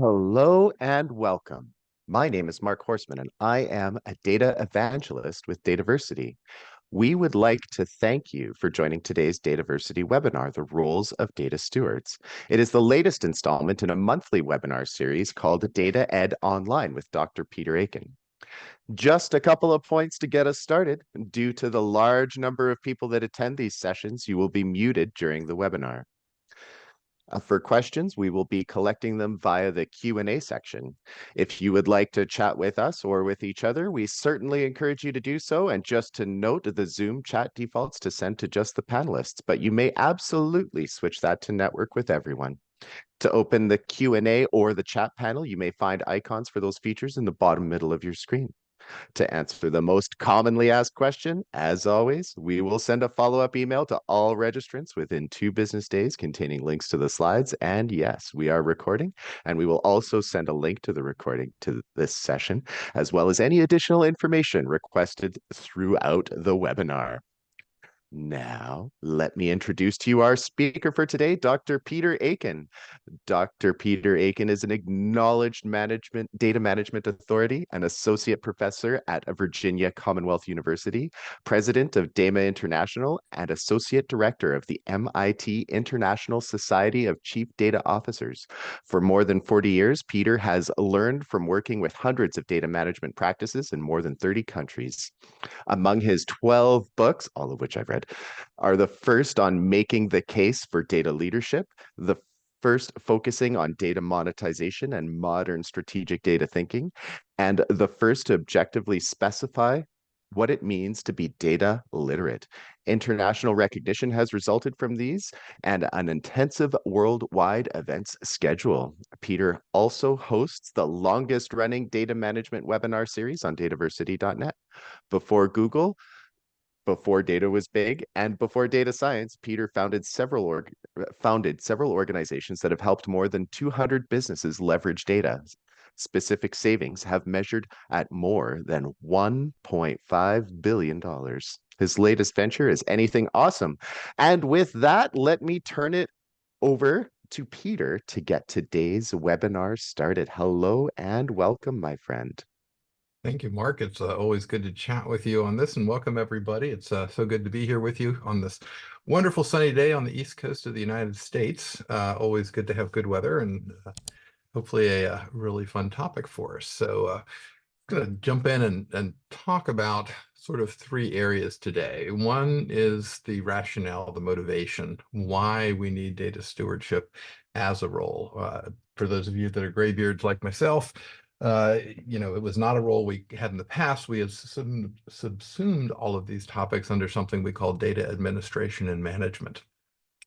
Hello and welcome. My name is Mark Horseman, and I am a data evangelist with Dataversity. We would like to thank you for joining today's Dataversity webinar, The Roles of Data Stewards. It is the latest installment in a monthly webinar series called Data Ed Online with Dr. Peter Aiken. Just a couple of points to get us started. Due to the large number of people that attend these sessions, you will be muted during the webinar. For questions, we will be collecting them via the Q&A section. If you would like to chat with us or with each other, we certainly encourage you to do so. And just to note, the Zoom chat defaults to send to just the panelists, but you may absolutely switch that to network with everyone. To open the Q&A or the chat panel, you may find icons for those features in the bottom middle of your screen. To answer the most commonly asked question, as always, we will send a follow-up email to all registrants within 2 business days containing links to the slides. And yes, we are recording, and we will also send a link to the recording to this session, as well as any additional information requested throughout the webinar. Now, let me introduce to you our speaker for today, Dr. Peter Aiken. Dr. Peter Aiken is an acknowledged data management authority, an associate professor at Virginia Commonwealth University, president of DAMA International, and associate director of the MIT International Society of Chief Data Officers. For more than 40 years, Peter has learned from working with hundreds of data management practices in more than 30 countries. Among his 12 books, all of which I've read, are the first on making the case for data leadership, the first focusing on data monetization and modern strategic data thinking, and the first to objectively specify what it means to be data literate. International recognition has resulted from these and an intensive worldwide events schedule. Peter also hosts the longest running data management webinar series on dataversity.net. Before Google, before data was big, and before data science, Peter founded several organizations that have helped more than 200 businesses leverage data. Specific savings have measured at more than $1.5 billion. His latest venture is Anything Awesome. And with that, let me turn it over to Peter to get today's webinar started. Hello and welcome, my friend. Thank you, Mark. It's always good to chat with you on this, and welcome everybody. It's so good to be here with you on this wonderful sunny day on the East Coast of the United States. Always good to have good weather and hopefully a really fun topic for us. So I'm going to jump in and talk about sort of 3 areas today. One is the rationale, the motivation, why we need data stewardship as a role. For those of you that are graybeards like myself, it was not a role we had in the past. We had subsumed all of these topics under something we call data administration and management.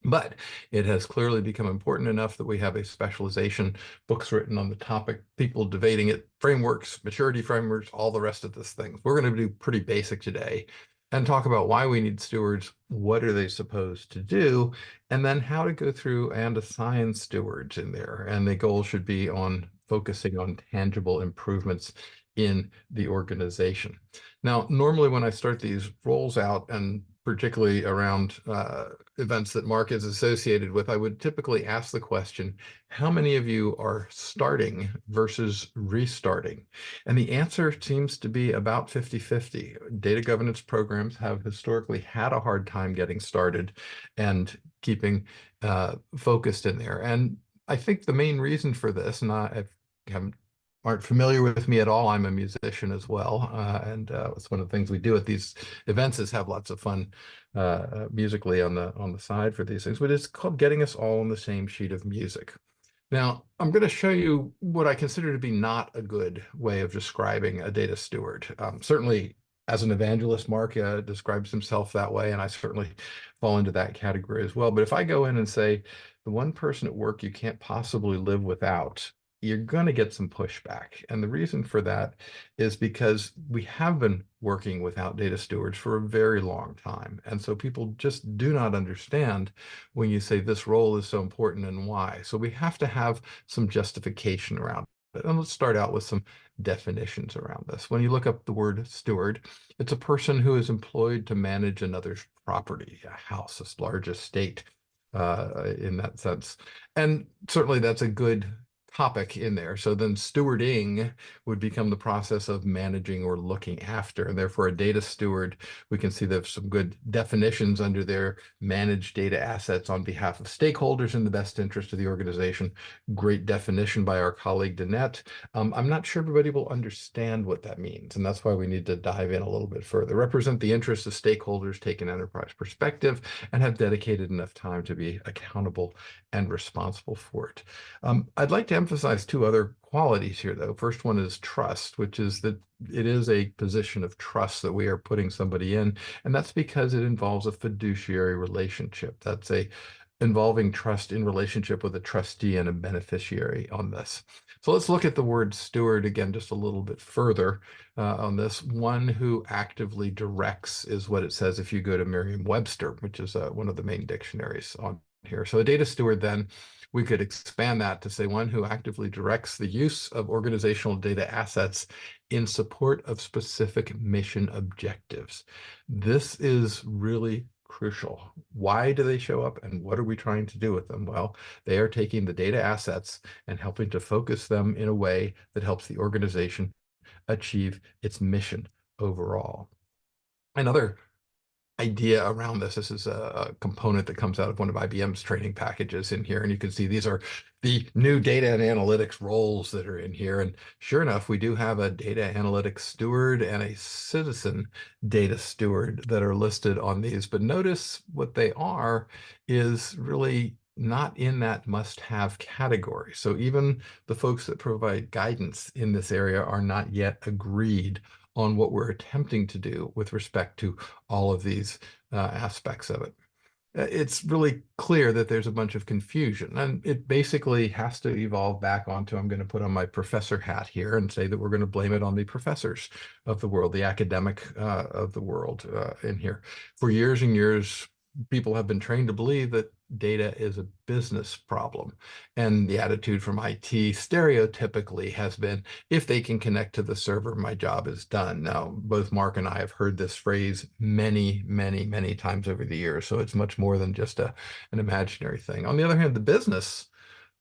But it has clearly become important enough that we have a specialization, books written on the topic, people debating it, frameworks, maturity frameworks, all the rest of this thing. We're going to do pretty basic today and talk about why we need stewards, what are they supposed to do, and then how to go through and assign stewards in there. And the goal should be on focusing on tangible improvements in the organization. Now, normally when I start these roles out, and particularly around events that Mark is associated with, I would typically ask the question, how many of you are starting versus restarting? And the answer seems to be about 50-50. Data governance programs have historically had a hard time getting started and keeping focused in there. And I think the main reason for this, and aren't familiar with me at all, I'm a musician as well, and it's one of the things we do at these events is have lots of fun musically on the side for these things, but it's called getting us all on the same sheet of music. Now, I'm going to show you what I consider to be not a good way of describing a data steward. Certainly, as an evangelist, Mark describes himself that way, and I certainly fall into that category as well. But if I go in and say, the one person at work you can't possibly live without, you're going to get some pushback. And the reason for that is because we have been working without data stewards for a very long time. And so people just do not understand when you say this role is so important and why. So we have to have some justification around it. And let's start out with some definitions around this. When you look up the word steward, it's a person who is employed to manage another's property, a house, a large estate in that sense. And certainly that's a good topic in there. So then stewarding would become the process of managing or looking after. And therefore, a data steward, we can see there's some good definitions under there: manage data assets on behalf of stakeholders in the best interest of the organization. Great definition by our colleague Danette. I'm not sure everybody will understand what that means, and that's why we need to dive in a little bit further. Represent the interests of stakeholders, take an enterprise perspective, and have dedicated enough time to be accountable and responsible for it. I'd like to emphasize two other qualities here, though. First one is trust, which is that it is a position of trust that we are putting somebody in, and that's because it involves a fiduciary relationship. That's a involving trust in relationship with a trustee and a beneficiary on this. So let's look at the word steward again just a little bit further on this. One who actively directs is what it says if you go to Merriam-Webster, which is one of the main dictionaries on here. So a data steward, then, we could expand that to say one who actively directs the use of organizational data assets in support of specific mission objectives. This is really crucial. Why do they show up, and what are we trying to do with them? Well, they are taking the data assets and helping to focus them in a way that helps the organization achieve its mission overall. Another idea around this. This is a component that comes out of one of IBM's training packages in here. And you can see these are the new data and analytics roles that are in here. And sure enough, we do have a data analytics steward and a citizen data steward that are listed on these. But notice what they are is really not in that must-have category. So even the folks that provide guidance in this area are not yet agreed on what we're attempting to do with respect to all of these aspects of it. It's really clear that there's a bunch of confusion, and it basically has to evolve back onto, I'm going to put on my professor hat here and say that we're going to blame it on the professors of the world, the academic of the world in here. For years and years, people have been trained to believe that data is a business problem. And the attitude from IT stereotypically has been, if they can connect to the server, my job is done. Now, both Mark and I have heard this phrase many, many, many times over the years. So it's much more than just an imaginary thing. On the other hand, the business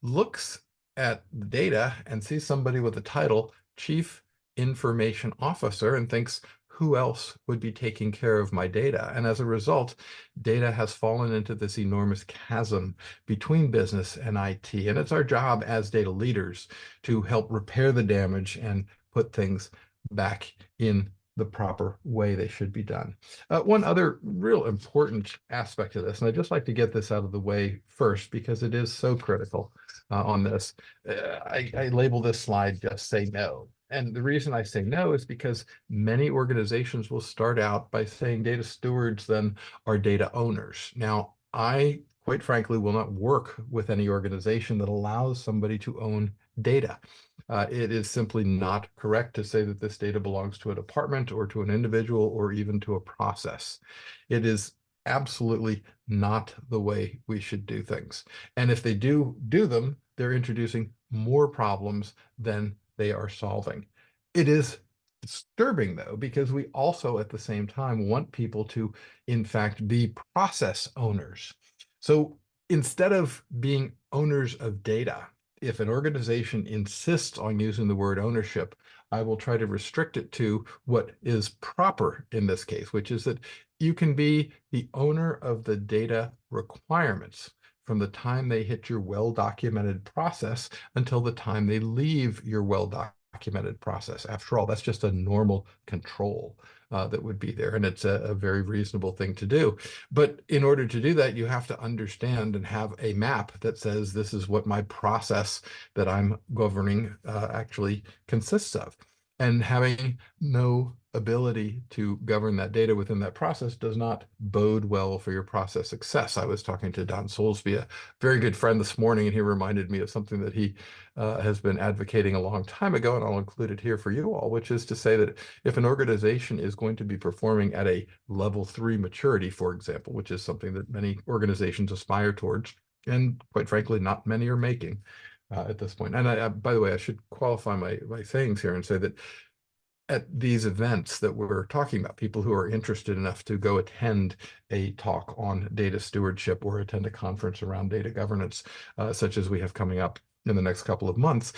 looks at the data and sees somebody with the title Chief Information Officer and thinks, who else would be taking care of my data? And as a result, data has fallen into this enormous chasm between business and IT. And it's our job as data leaders to help repair the damage and put things back in the proper way they should be done. One other real important aspect of this, and I'd just like to get this out of the way first because it is so critical on this. I label this slide just say no. And the reason I say no is because many organizations will start out by saying data stewards then are data owners. Now, I quite frankly will not work with any organization that allows somebody to own data. It is simply not correct to say that this data belongs to a department or to an individual or even to a process. It is absolutely not the way we should do things. And if they do them, they're introducing more problems than they are solving. It is disturbing, though, because we also at the same time want people to, in fact, be process owners. So instead of being owners of data, if an organization insists on using the word ownership, I will try to restrict it to what is proper in this case, which is that you can be the owner of the data requirements from the time they hit your well-documented process until the time they leave your well-documented process. After all, that's just a normal control that would be there, and it's a very reasonable thing to do. But in order to do that, you have to understand and have a map that says this is what my process that I'm governing actually consists of. And having no ability to govern that data within that process does not bode well for your process success. I was talking to Don Soulsby, a very good friend this morning, and he reminded me of something that he has been advocating a long time ago, and I'll include it here for you all, which is to say that if an organization is going to be performing at a level 3 maturity, for example, which is something that many organizations aspire towards, and quite frankly, not many are making at this point. And by the way, I should qualify my sayings here and say that at these events that we're talking about, people who are interested enough to go attend a talk on data stewardship or attend a conference around data governance, such as we have coming up in the next couple of months,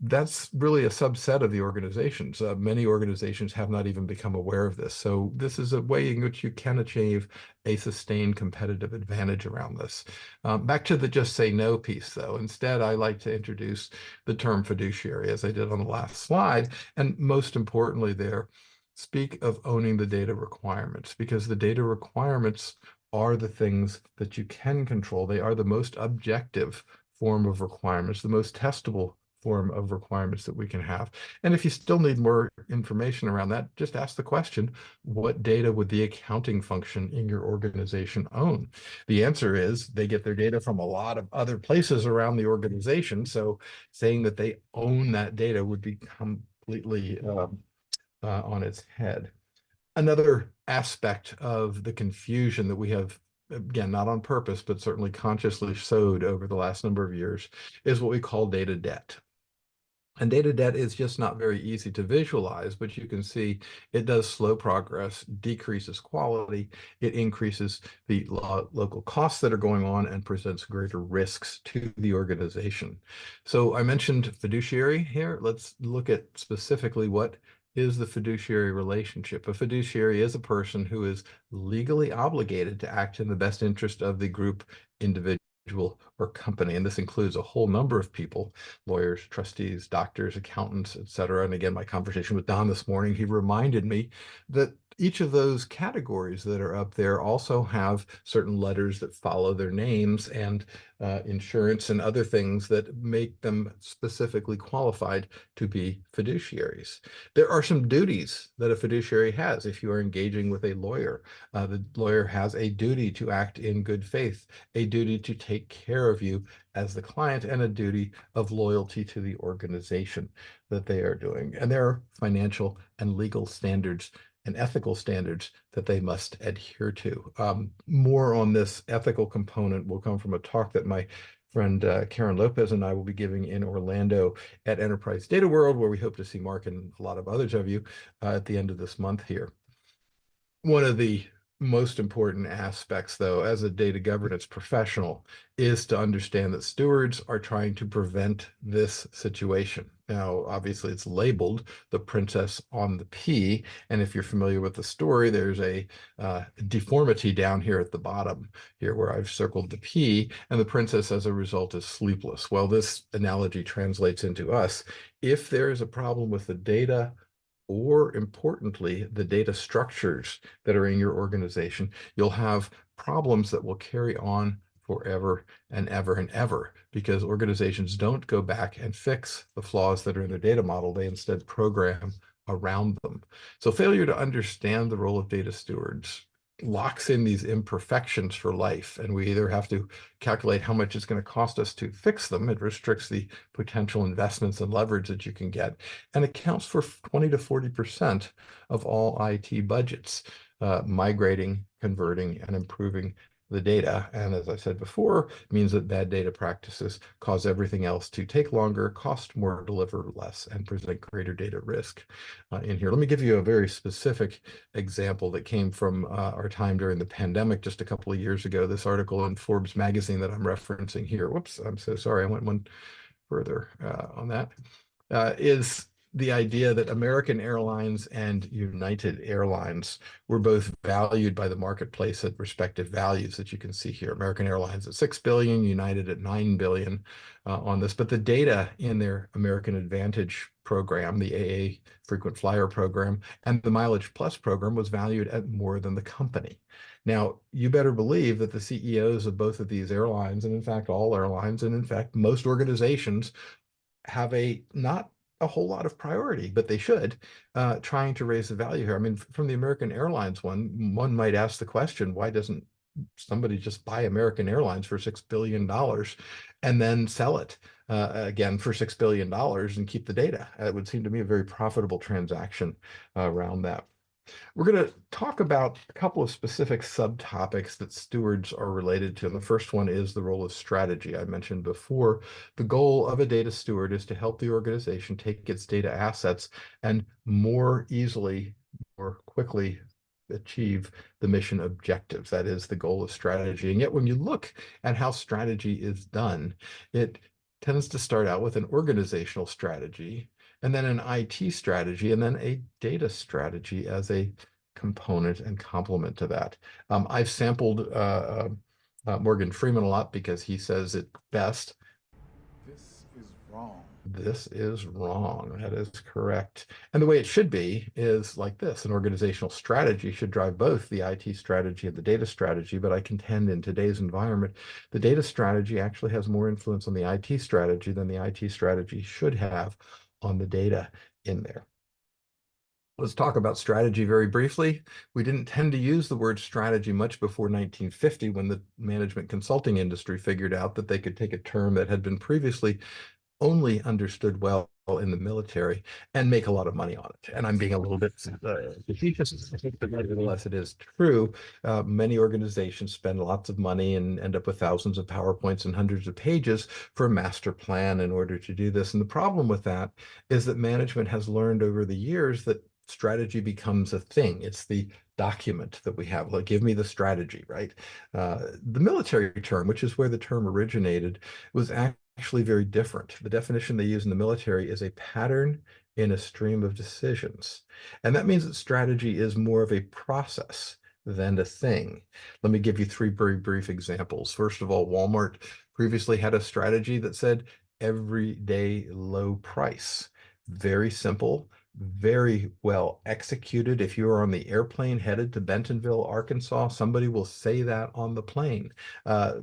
that's really a subset of the organizations. Many organizations have not even become aware of this. So this is a way in which you can achieve a sustained competitive advantage around this. Back to the just say no piece, though. Instead, I like to introduce the term fiduciary, as I did on the last slide. And most importantly there, speak of owning the data requirements, because the data requirements are the things that you can control. They are the most objective form of requirements, the most testable form of requirements that we can have. And if you still need more information around that, just ask the question, what data would the accounting function in your organization own? The answer is they get their data from a lot of other places around the organization. So saying that they own that data would be completely on its head. Another aspect of the confusion that we have, again, not on purpose, but certainly consciously sowed over the last number of years, is what we call data debt. And data debt is just not very easy to visualize, but you can see it does slow progress, decreases quality, it increases the local costs that are going on and presents greater risks to the organization. So I mentioned fiduciary here. Let's look at specifically what is the fiduciary relationship. A fiduciary is a person who is legally obligated to act in the best interest of the group, individual, or company. And this includes a whole number of people: lawyers, trustees, doctors, accountants, etc. And again, my conversation with Don this morning, he reminded me that each of those categories that are up there also have certain letters that follow their names, and insurance and other things that make them specifically qualified to be fiduciaries. There are some duties that a fiduciary has. If you are engaging with a lawyer, the lawyer has a duty to act in good faith, a duty to take care of you as the client, and a duty of loyalty to the organization that they are doing. And there are financial and legal standards and ethical standards that they must adhere to. More on this ethical component will come from a talk that my friend Karen Lopez and I will be giving in Orlando at Enterprise Data World, where we hope to see Mark and a lot of others of you at the end of this month here. One of the most important aspects, though, as a data governance professional, is to understand that stewards are trying to prevent this situation. Now, obviously, it's labeled The Princess on the P, and if you're familiar with the story, there's a deformity down here at the bottom here where I've circled the P, and the princess, as a result, is sleepless. Well, this analogy translates into us. If there is a problem with the data, or importantly, the data structures that are in your organization, you'll have problems that will carry on forever and ever and ever, because organizations don't go back and fix the flaws that are in their data model. They instead program around them. So failure to understand the role of data stewards locks in these imperfections for life, and we either have to calculate how much it's going to cost us to fix them. It restricts the potential investments and leverage that you can get, and accounts for 20 to 40% of all IT budgets, migrating, converting, and improving the data. And as I said before, means that bad data practices cause everything else to take longer, cost more, deliver less, and present greater data risk in here. Let me give you a very specific example that came from our time during the pandemic just a couple of years ago. This article in Forbes magazine that I'm referencing here, whoops, I'm so sorry, I went one further on that, is the idea that American Airlines and United Airlines were both valued by the marketplace at respective values that you can see here. American Airlines at 6 billion, United at 9 billion on this. But the data in their American Advantage program, the AA frequent flyer program, and the Mileage Plus program was valued at more than the company. Now, you better believe that the CEOs of both of these airlines, and in fact, all airlines, and in fact, most organizations, have not a whole lot of priority, but they should, trying to raise the value here. I mean, from the American Airlines one might ask the question, why doesn't somebody just buy American Airlines for $6 billion and then sell it again for $6 billion and keep the data? It would seem to me a very profitable transaction around that. We're going to talk about a couple of specific subtopics that stewards are related to. And the first one is the role of strategy. I mentioned before, the goal of a data steward is to help the organization take its data assets and more easily, more quickly achieve the mission objectives. That is the goal of strategy. And yet when you look at how strategy is done, it tends to start out with an organizational strategy, and then an IT strategy, and then a data strategy as a component and complement to that. I've sampled Morgan Freeman a lot because he says it best. This is wrong. This is wrong. That is correct. And the way it should be is like this. An organizational strategy should drive both the IT strategy and the data strategy, but I contend in today's environment, the data strategy actually has more influence on the IT strategy than the IT strategy should have on the data in there. Let's talk about strategy very briefly. We didn't tend to use the word strategy much before 1950 when the management consulting industry figured out that they could take a term that had been previously only understood well in the military and make a lot of money on it. And I'm being a little bit facetious, but nevertheless, it is true. Many organizations spend lots of money and end up with thousands of PowerPoints and hundreds of pages for a master plan in order to do this. And the problem with that is that management has learned over the years that strategy becomes a thing. It's the document that we have. Like, give me the strategy, right? The military term, which is where the term originated, was actually very different. The definition they use in the military is a pattern in a stream of decisions. And that means that strategy is more of a process than a thing. Let me give you three very brief examples. First of all, Walmart previously had a strategy that said everyday low price. Very simple, very well executed. If you are on the airplane headed to Bentonville, Arkansas, somebody will say that on the plane.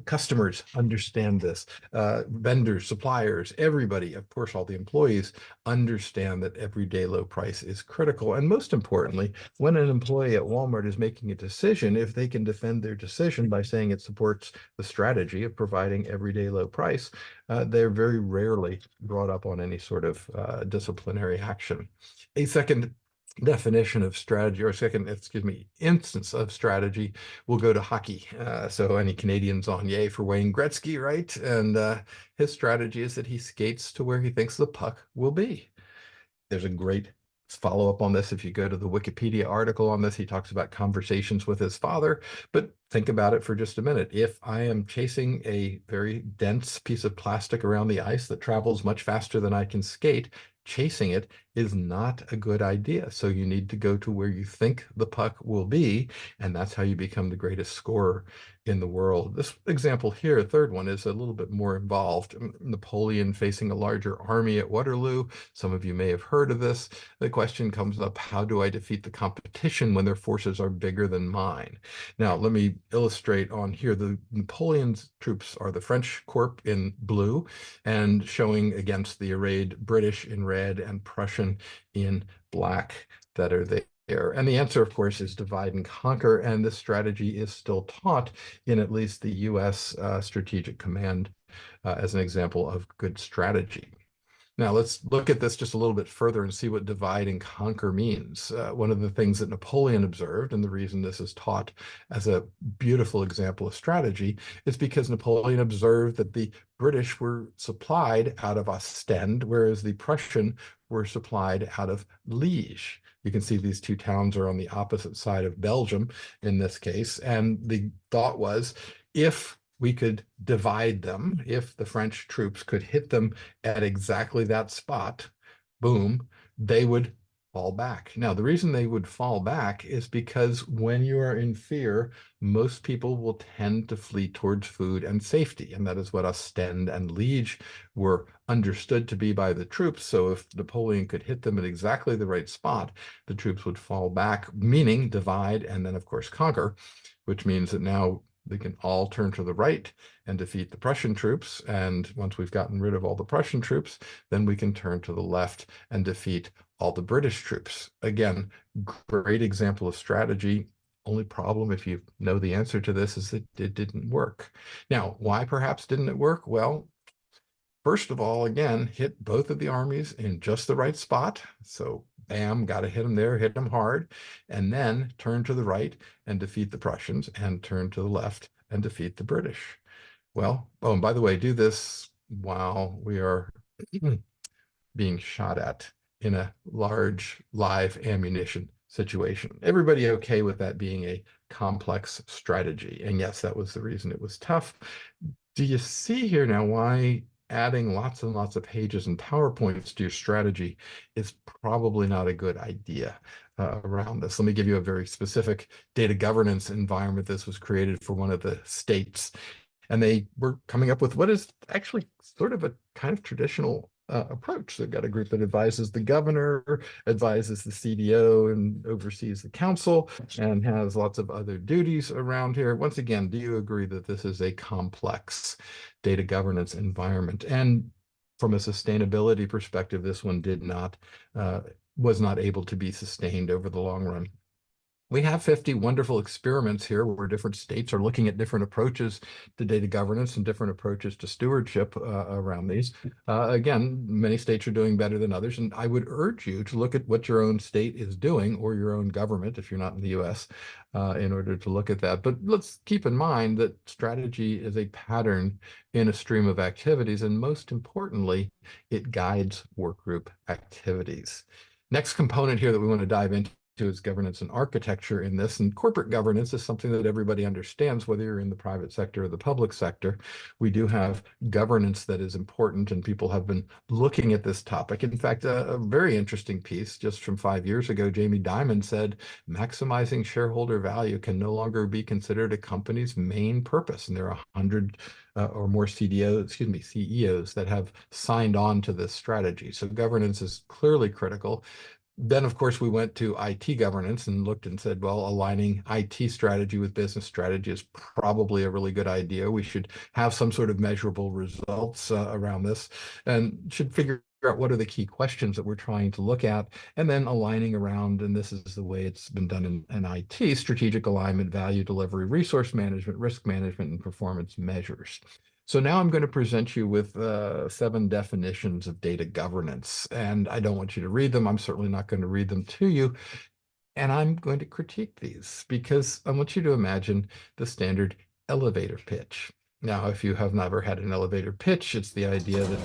Customers understand this. Vendors, suppliers, everybody, of course, all the employees understand that everyday low price is critical. And most importantly, when an employee at Walmart is making a decision, if they can defend their decision by saying it supports the strategy of providing everyday low price, they're very rarely brought up on any sort of disciplinary action. A second definition of strategy, or second, excuse me, instance of strategy will go to hockey. So any Canadians on yay for Wayne Gretzky, right? And his strategy is that he skates to where he thinks the puck will be. There's a great follow-up on this. If you go to the Wikipedia article on this, he talks about conversations with his father. But think about it for just a minute. If I am chasing a very dense piece of plastic around the ice that travels much faster than I can skate, chasing it is not a good idea. So you need to go to where you think the puck will be, and that's how you become the greatest scorer in the world. This example here, third one, is a little bit more involved. Napoleon facing a larger army at Waterloo. Some of you may have heard of this. The question comes up, how do I defeat the competition when their forces are bigger than mine? Now, let me illustrate on here. The Napoleon's troops are the French corps in blue and showing against the arrayed British in red and Prussian in black that are there. And the answer, of course, is divide and conquer. And this strategy is still taught in at least the US Strategic Command as an example of good strategy. Now, let's look at this just a little bit further and see what divide and conquer means. One of the things that Napoleon observed, and the reason this is taught as a beautiful example of strategy, is because Napoleon observed that the British were supplied out of Ostend, whereas the Prussian were supplied out of Liege. You can see these two towns are on the opposite side of Belgium in this case. And the thought was, if we could divide them, if the French troops could hit them at exactly that spot, boom, they would fall back. Now, the reason they would fall back is because when you are in fear, most people will tend to flee towards food and safety. And that is what Ostend and Liege were understood to be by the troops. So if Napoleon could hit them at exactly the right spot, the troops would fall back, meaning divide and then, of course, conquer, which means that now they can all turn to the right and defeat the Prussian troops. And once we've gotten rid of all the Prussian troops, then we can turn to the left and defeat all the British troops. Again, great example of strategy. Only problem, if you know the answer to this, is that it didn't work. Now, why perhaps didn't it work? Well, first of all, again, hit both of the armies in just the right spot. So bam, got to hit them there, hit them hard, and then turn to the right and defeat the Prussians, and turn to the left and defeat the British. Well, oh, and by the way, do this while we are being shot at in a large live ammunition situation. Everybody okay with that being a complex strategy? And yes, that was the reason it was tough. Do you see here now why adding lots and lots of pages and PowerPoints to your strategy is probably not a good idea around this. Let me give you a very specific data governance environment. This was created for one of the states, and they were coming up with what is actually sort of a kind of traditional approach. They've got a group that advises the governor, advises the CDO, and oversees the council, and has lots of other duties around here. Once again, do you agree that this is a complex data governance environment? And from a sustainability perspective, this one was not able to be sustained over the long run. We have 50 wonderful experiments here where different states are looking at different approaches to data governance and different approaches to stewardship around these. Again, many states are doing better than others, and I would urge you to look at what your own state is doing, or your own government if you're not in the US, in order to look at that. But let's keep in mind that strategy is a pattern in a stream of activities, and most importantly, it guides workgroup activities. Next component here that we want to dive into is governance and architecture in this. And corporate governance is something that everybody understands, whether you're in the private sector or the public sector. We do have governance that is important, and people have been looking at this topic. In fact, a very interesting piece just from 5 years ago, Jamie Dimon said, maximizing shareholder value can no longer be considered a company's main purpose. And there are 100 or more CEOs that have signed on to this strategy. So governance is clearly critical. Then, of course, we went to IT governance and looked and said, well, aligning IT strategy with business strategy is probably a really good idea. We should have some sort of measurable results around this, and should figure out what are the key questions that we're trying to look at, and then aligning around, and this is the way it's been done in IT, strategic alignment, value delivery, resource management, risk management, and performance measures. So now I'm going to present you with 7 definitions of data governance, and I don't want you to read them. I'm certainly not going to read them to you, and I'm going to critique these because I want you to imagine the standard elevator pitch. Now, if you have never had an elevator pitch, it's the idea that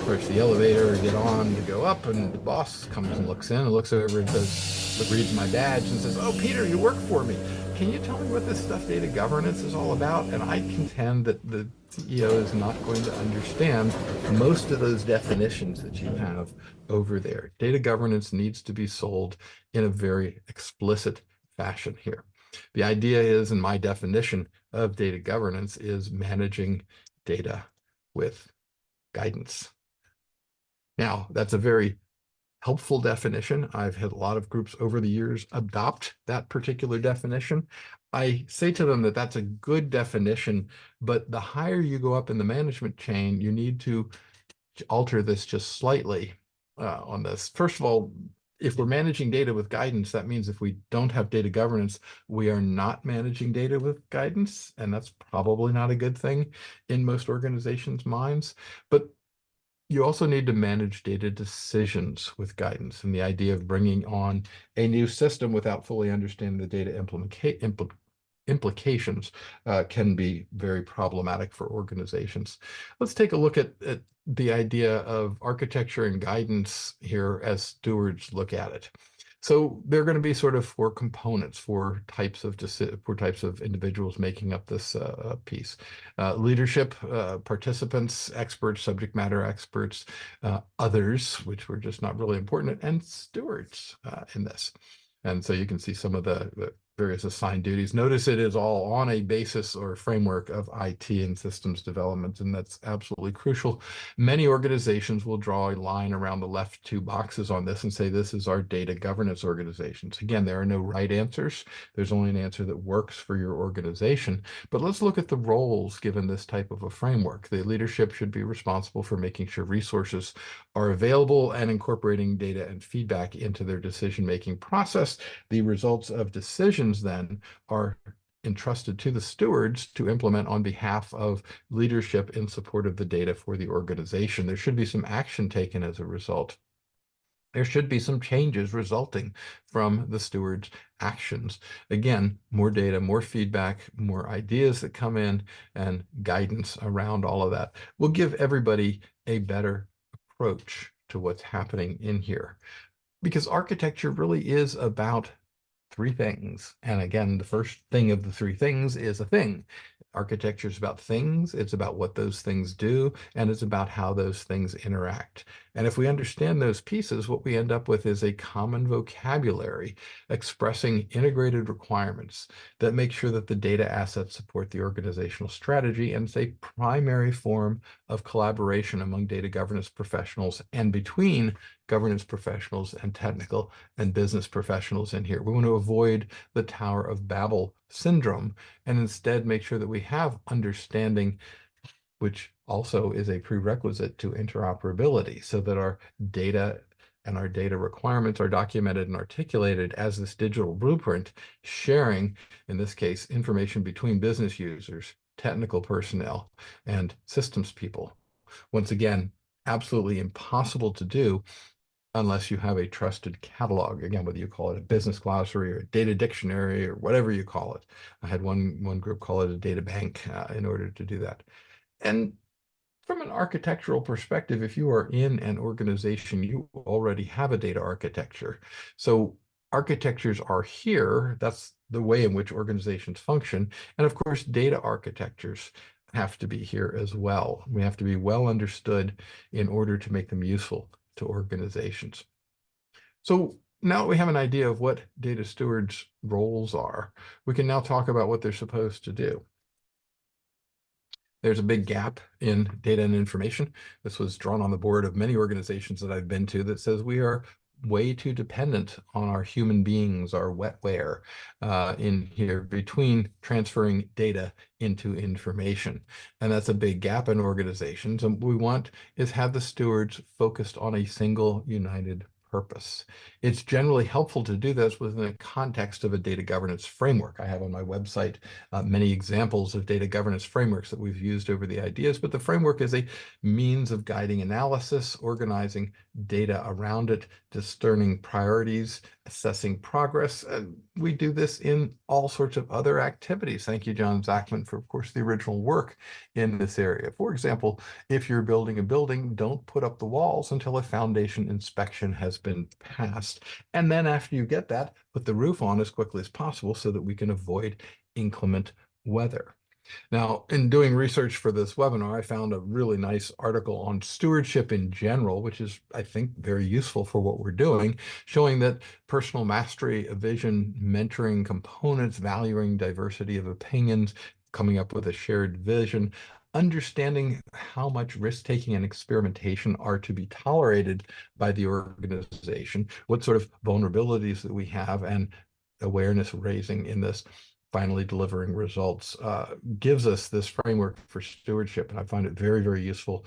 approach the elevator, get on to go up, and the boss comes and looks in and looks over and says, reads my badge and says, oh, Peter, you work for me. Can you tell me what this stuff data governance is all about? And I contend that the CEO is not going to understand most of those definitions that you have over there. Data governance needs to be sold in a very explicit fashion here. The idea is, and my definition of data governance is managing data with guidance. Now, that's a very helpful definition. I've had a lot of groups over the years adopt that particular definition. I say to them that that's a good definition, but the higher you go up in the management chain, you need to alter this just slightly on this. First of all, if we're managing data with guidance, that means if we don't have data governance, we are not managing data with guidance, and that's probably not a good thing in most organizations' minds. But you also need to manage data decisions with guidance, and the idea of bringing on a new system without fully understanding the data implications can be very problematic for organizations. Let's take a look at the idea of architecture and guidance here as stewards look at it. So there are going to be sort of 4 components, 4 types of individuals making up this piece. Leadership, participants, experts, subject matter experts, others, which were just not really important, and stewards in this. And so you can see some of the various assigned duties. Notice it is all on a basis or framework of IT and systems development, and that's absolutely crucial. Many organizations will draw a line around the left 2 boxes on this and say this is our data governance organizations. Again, there are no right answers. There's only an answer that works for your organization. But let's look at the roles given this type of a framework. The leadership should be responsible for making sure resources are available and incorporating data and feedback into their decision-making process. The results of decisions then are entrusted to the stewards to implement on behalf of leadership in support of the data for the organization. There should be some action taken as a result. There should be some changes resulting from the steward's actions. Again, more data, more feedback, more ideas that come in, and guidance around all of that will give everybody a better approach to what's happening in here. Because architecture really is about three things. And again, the first thing of the three things is a thing. Architecture is about things, it's about what those things do, and it's about how those things interact. And if we understand those pieces, what we end up with is a common vocabulary expressing integrated requirements that make sure that the data assets support the organizational strategy, and it's a primary form of collaboration among data governance professionals and between governance professionals and technical and business professionals in here. We want to avoid the Tower of Babel syndrome and instead make sure that we have understanding, which also is a prerequisite to interoperability, so that our data and our data requirements are documented and articulated as this digital blueprint, sharing, in this case, information between business users, technical personnel, and systems people. Once again, absolutely impossible to do unless you have a trusted catalog. Again, whether you call it a business glossary or a data dictionary or whatever you call it. I had one group call it a data bank in order to do that. And from an architectural perspective, if you are in an organization, you already have a data architecture. So architectures are here. That's the way in which organizations function. And of course, data architectures have to be here as well. We have to be well understood in order to make them useful to organizations. So now that we have an idea of what data stewards' roles are, we can now talk about what they're supposed to do. There's a big gap in data and information. This was drawn on the board of many organizations that I've been to that says we are way too dependent on our human beings, our wetware in here between transferring data into information. And that's a big gap in organizations. And what we want is have the stewards focused on a single united purpose. It's generally helpful to do this within the context of a data governance framework. I have on my website many examples of data governance frameworks that we've used over the ideas, but the framework is a means of guiding analysis, organizing data around it, discerning priorities, assessing progress. We do this in all sorts of other activities. Thank you, John Zachman, for, of course, the original work in this area. For example, if you're building a building, don't put up the walls until a foundation inspection has been passed. And then after you get that, put the roof on as quickly as possible so that we can avoid inclement weather. Now, in doing research for this webinar, I found a really nice article on stewardship in general, which is, I think, very useful for what we're doing, showing that personal mastery, a vision, mentoring components, valuing diversity of opinions, coming up with a shared vision, understanding how much risk-taking and experimentation are to be tolerated by the organization, what sort of vulnerabilities that we have, and awareness raising in this, finally delivering results, gives us this framework for stewardship. And I find it very, very useful.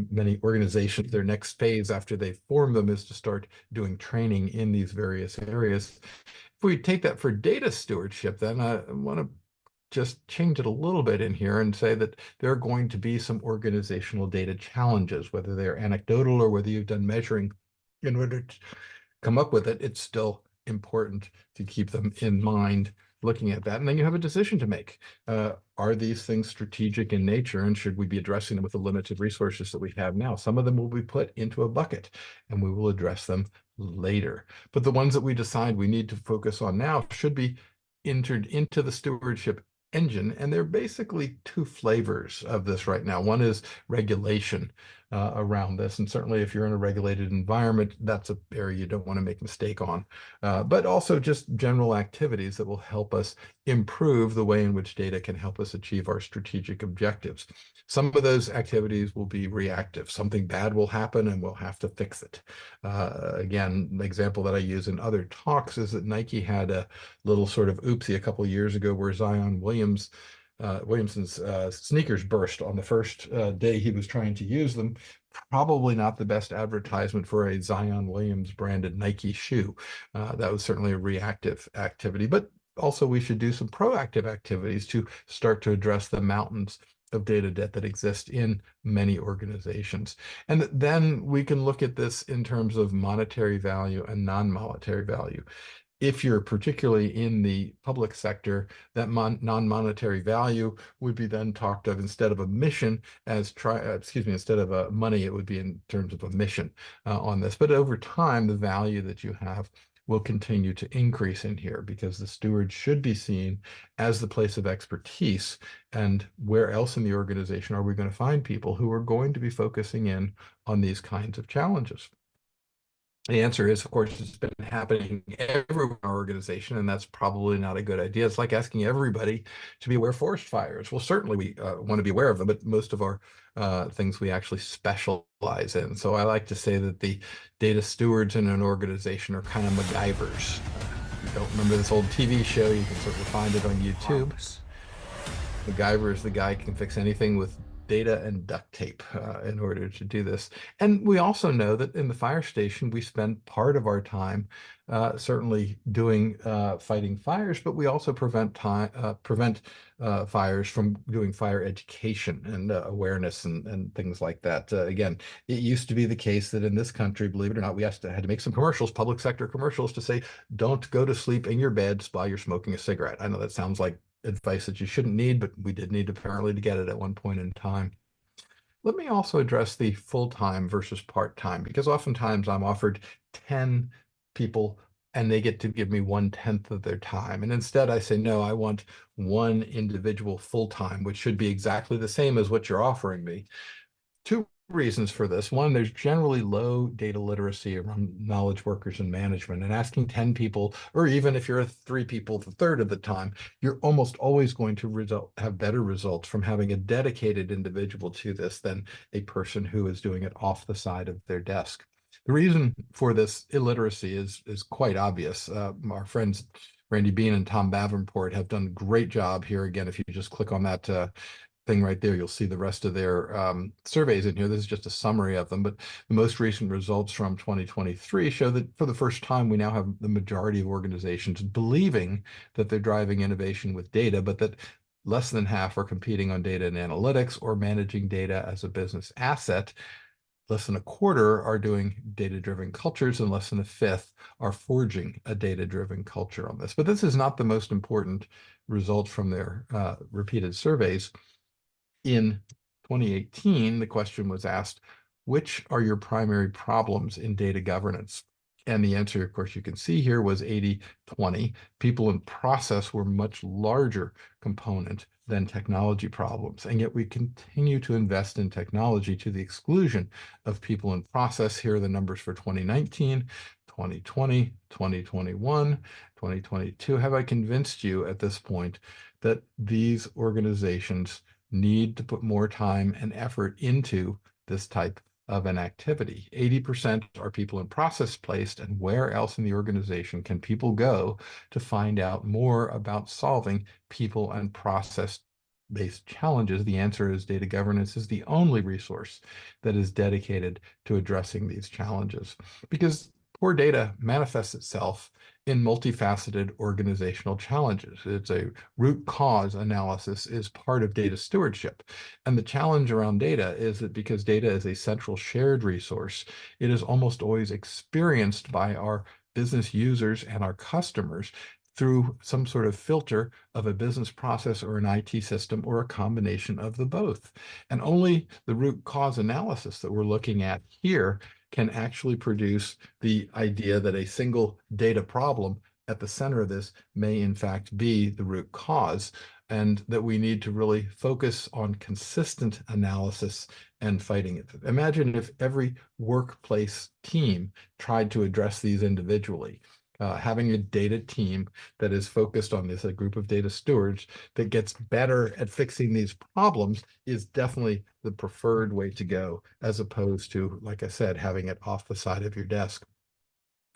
Many organizations, their next phase after they form them is to start doing training in these various areas. If we take that for data stewardship, then I want to just change it a little bit in here and say that there are going to be some organizational data challenges, whether they're anecdotal or whether you've done measuring in order to come up with it. It's still important to keep them in mind looking at that. And then you have a decision to make. Are these things strategic in nature, and should we be addressing them with the limited resources that we have now? Some of them will be put into a bucket and we will address them later. But the ones that we decide we need to focus on now should be entered into the stewardship engine. And there are basically two flavors of this right now. One is regulation around this. And certainly if you're in a regulated environment, that's an area you don't want to make a mistake on. But also just general activities that will help us improve the way in which data can help us achieve our strategic objectives. Some of those activities will be reactive. Something bad will happen and we'll have to fix it. Again, the example that I use in other talks is that Nike had a little sort of oopsie a couple of years ago where Zion Williamson's sneakers burst on the first day he was trying to use them. Probably not the best advertisement for a Zion Williams branded Nike shoe. That was certainly a reactive activity, but also we should do some proactive activities to start to address the mountains of data debt that exist in many organizations. And then we can look at this in terms of monetary value and non-monetary value. If you're particularly in the public sector, that non-monetary value would be then talked of instead of a mission as instead of a money, it would be in terms of a mission on this. But over time, the value that you have will continue to increase in here, because the steward should be seen as the place of expertise. And where else in the organization are we going to find people who are going to be focusing in on these kinds of challenges? The answer is, of course, it's been happening everywhere in our organization, and that's probably not a good idea. It's like asking everybody to be aware of forest fires. Well, certainly we want to be aware of them, but most of our things we actually specialize in. So I like to say that the data stewards in an organization are kind of MacGyvers. If you don't remember this old TV show, you can certainly find it on YouTube. MacGyver is the guy who can fix anything with data and duct tape in order to do this. And we also know that in the fire station, we spend part of our time certainly doing fighting fires, but we also prevent fires from doing fire education and awareness and things like that. Again, it used to be the case that in this country, believe it or not, we had to make some commercials, public sector commercials, to say, don't go to sleep in your beds while you're smoking a cigarette. I know that sounds like advice that you shouldn't need, but we did need apparently to get it at one point in time. Let me also address the full-time versus part-time, because oftentimes I'm offered 10 people and they get to give me 1/10 of their time. And instead I say, no, I want one individual full-time, which should be exactly the same as what you're offering me. Two reasons for this. One, there's generally low data literacy around knowledge workers and management, and asking 10 people, or even if you're 3 people the third of the time, you're almost always going to have better results from having a dedicated individual to this than a person who is doing it off the side of their desk. The reason for this illiteracy is quite obvious. Our friends Randy Bean and Tom Davenport have done a great job here. Again, if you just click on that thing right there, you'll see the rest of their surveys in here. This is just a summary of them, but the most recent results from 2023 show that for the first time, we now have the majority of organizations believing that they're driving innovation with data, but that less than half are competing on data and analytics or managing data as a business asset. Less than a quarter are doing data-driven cultures, and less than a fifth are forging a data-driven culture on this. But this is not the most important result from their repeated surveys. In 2018, the question was asked, which are your primary problems in data governance? And the answer, of course, you can see here was 80-20. People and process were much larger component than technology problems. And yet we continue to invest in technology to the exclusion of people and process. Here are the numbers for 2019, 2020, 2021, 2022. Have I convinced you at this point that these organizations need to put more time and effort into this type of an activity? 80% are people in process placed, and where else in the organization can people go to find out more about solving people and process-based challenges? The answer is data governance is the only resource that is dedicated to addressing these challenges, because poor data manifests itself in multifaceted organizational challenges. It's a root cause analysis is part of data stewardship. And the challenge around data is that because data is a central shared resource, it is almost always experienced by our business users and our customers through some sort of filter of a business process or an IT system, or a combination of the both. And only the root cause analysis that we're looking at here can actually produce the idea that a single data problem at the center of this may in fact be the root cause, and that we need to really focus on consistent analysis and fighting it. Imagine if every workplace team tried to address these individually. Having a data team that is focused on this, a group of data stewards that gets better at fixing these problems, is definitely the preferred way to go, as opposed to, like I said, having it off the side of your desk.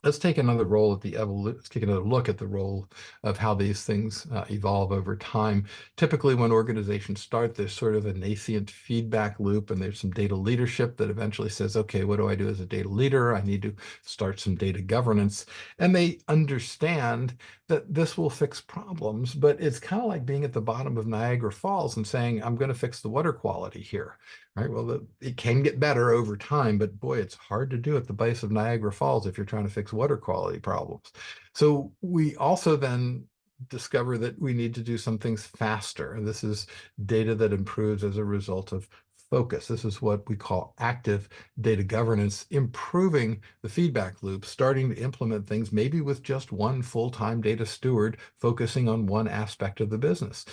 Let's take another let's take another look at the role of how these things evolve over time. Typically, when organizations start, there's sort of a nascent feedback loop, and there's some data leadership that eventually says, okay, what do I do as a data leader? I need to start some data governance. And they understand that this will fix problems, but it's kind of like being at the bottom of Niagara Falls and saying, I'm going to fix the water quality here. Right. Well, it can get better over time, but boy, it's hard to do at the base of Niagara Falls if you're trying to fix water quality problems. So we also then discover that we need to do some things faster. And this is data that improves as a result of focus. This is what we call active data governance, improving the feedback loop, starting to implement things maybe with just one full-time data steward focusing on one aspect of the business,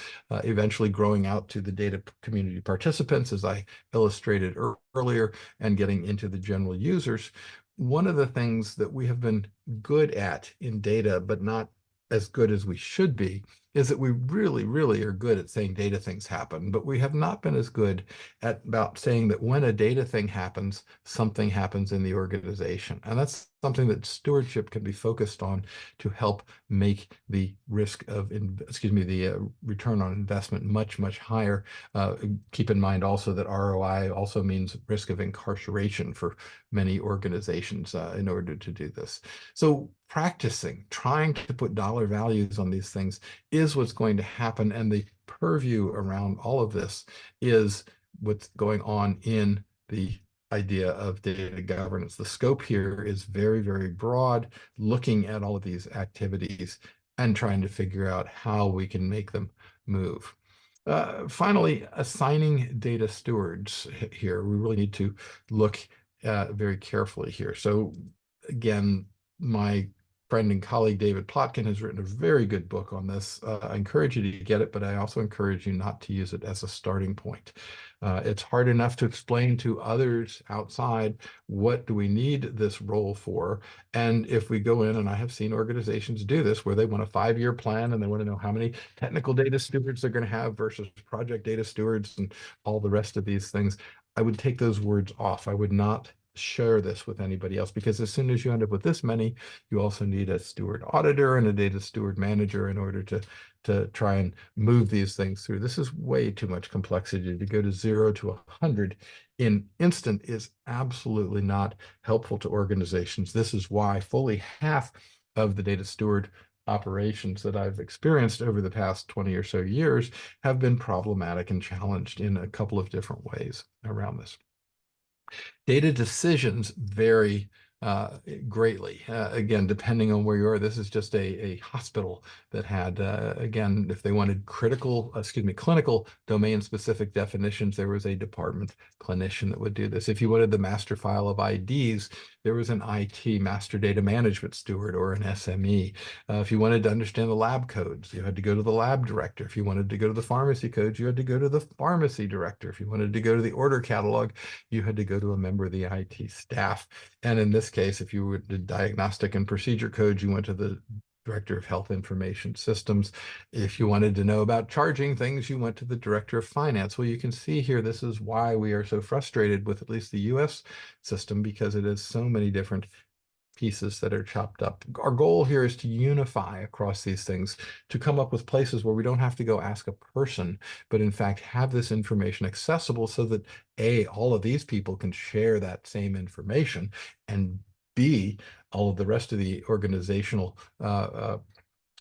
eventually growing out to the data community participants, as I illustrated earlier, and getting into the general users. One of the things that we have been good at in data, but not as good as we should be, is that we really, really are good at saying data things happen, but we have not been as good at about saying that when a data thing happens, something happens in the organization. And that's something that stewardship can be focused on to help make the risk of, the return on investment much, much higher. Keep in mind also that ROI also means risk of incarceration for many organizations in order to do this. So practicing, trying to put dollar values on these things is what's going to happen. And the purview around all of this is what's going on in the idea of data governance. The scope here is very, very broad, looking at all of these activities and trying to figure out how we can make them move. Finally, assigning data stewards here. We really need to look very carefully here. So again, my friend and colleague David Plotkin has written a very good book on this. I encourage you to get it, but I also encourage you not to use it as a starting point. It's hard enough to explain to others outside what do we need this role for. And if we go in, and I have seen organizations do this, where they want a 5-year plan and they want to know how many technical data stewards they're going to have versus project data stewards and all the rest of these things, I would take those words off. I would not share this with anybody else, because as soon as you end up with this many, you also need a steward auditor and a data steward manager in order to try and move these things through. This is way too much complexity. To go to 0 to 100 in instant is absolutely not helpful to organizations. This is why fully half of the data steward operations that I've experienced over the past 20 or so years have been problematic and challenged in a couple of different ways around this. Data decisions vary greatly. Again, depending on where you are, this is just a hospital that had, again, if they wanted clinical domain-specific definitions, there was a department clinician that would do this. If you wanted the master file of IDs, there was an IT master data management steward or an SME. If you wanted to understand the lab codes, you had to go to the lab director. If you wanted to go to the pharmacy codes, you had to go to the pharmacy director. If you wanted to go to the order catalog, you had to go to a member of the IT staff. And in this case, if you were the diagnostic and procedure codes, you went to the Director of Health Information Systems. If you wanted to know about charging things, you went to the Director of Finance. Well, you can see here, this is why we are so frustrated with at least the US system, because it has so many different pieces that are chopped up. Our goal here is to unify across these things, to come up with places where we don't have to go ask a person, but in fact have this information accessible so that A, all of these people can share that same information, and B, all of the rest of the organizational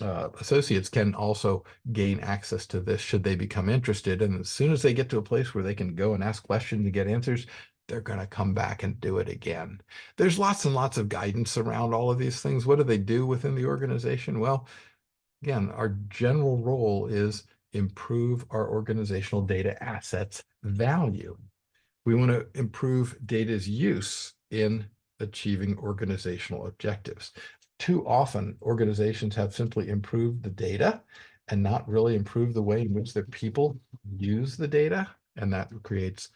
associates can also gain access to this should they become interested. And as soon as they get to a place where they can go and ask questions and get answers, they're going to come back and do it again. There's lots and lots of guidance around all of these things. What do they do within the organization? Well, again, our general role is improve our organizational data assets value. We want to improve data's use in achieving organizational objectives. Too often, organizations have simply improved the data and not really improved the way in which their people use the data, and that creates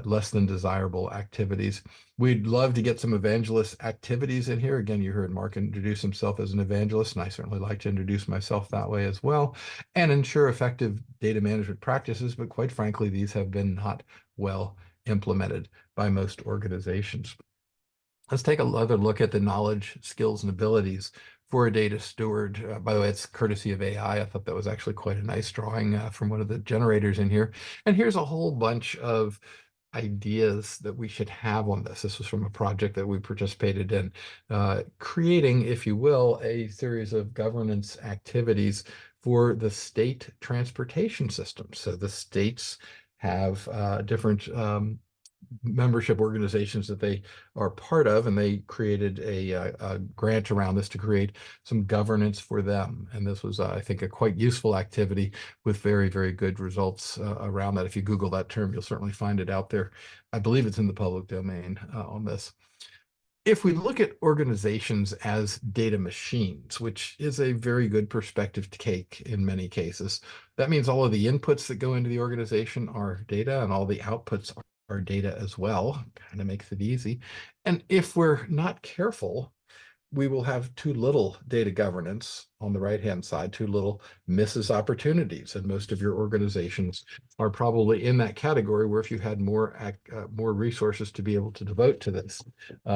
less than desirable activities. We'd love to get some evangelist activities in here. Again, you heard Mark introduce himself as an evangelist, and I certainly like to introduce myself that way as well, and ensure effective data management practices. But quite frankly, these have been not well implemented by most organizations. Let's take another look at the knowledge, skills, and abilities for a data steward. By the way, it's courtesy of AI. I thought that was actually quite a nice drawing from one of the generators in here. And here's a whole bunch of ideas that we should have on this. This was from a project that we participated in, creating, if you will, a series of governance activities for the state transportation system. So the states have different membership organizations that they are part of, and they created a grant around this to create some governance for them. And this was, I think, a quite useful activity with very, very good results around that. If you Google that term, you'll certainly find it out there. I believe it's in the public domain on this. If we look at organizations as data machines, which is a very good perspective to take in many cases, that means all of the inputs that go into the organization are data and all the outputs are data as well. Kind of makes it easy. And if we're not careful, we will have too little data governance on the right-hand side, too little misses opportunities. And most of your organizations are probably in that category where if you had more resources to be able to devote to this,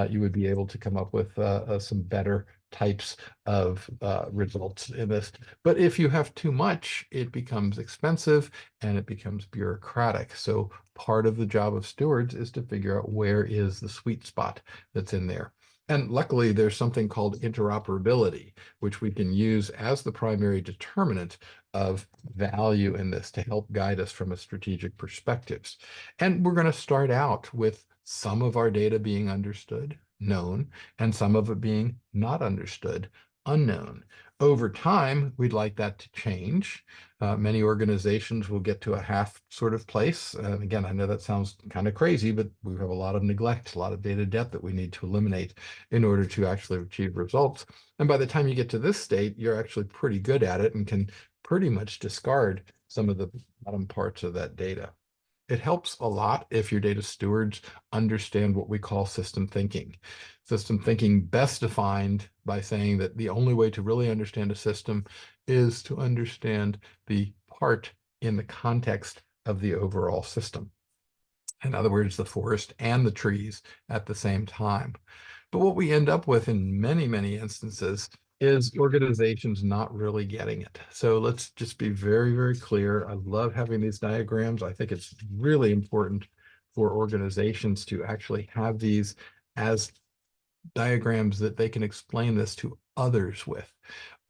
you would be able to come up with some better types of results in this. But if you have too much, it becomes expensive and it becomes bureaucratic. So part of the job of stewards is to figure out where is the sweet spot that's in there. And luckily, there's something called interoperability, which we can use as the primary determinant of value in this to help guide us from a strategic perspective. And we're going to start out with some of our data being understood, known, and some of it being not understood, unknown. Over time, we'd like that to change. Many organizations will get to a half sort of place. And again, I know that sounds kind of crazy, but we have a lot of neglect, a lot of data debt that we need to eliminate in order to actually achieve results. And by the time you get to this state, you're actually pretty good at it and can pretty much discard some of the bottom parts of that data. It helps a lot if your data stewards understand what we call system thinking. System thinking best defined by saying that the only way to really understand a system is to understand the part in the context of the overall system. In other words, the forest and the trees at the same time. But what we end up with in many, many instances is organizations not really getting it. So let's just be very, very clear. I love having these diagrams. I think it's really important for organizations to actually have these as diagrams that they can explain this to others with.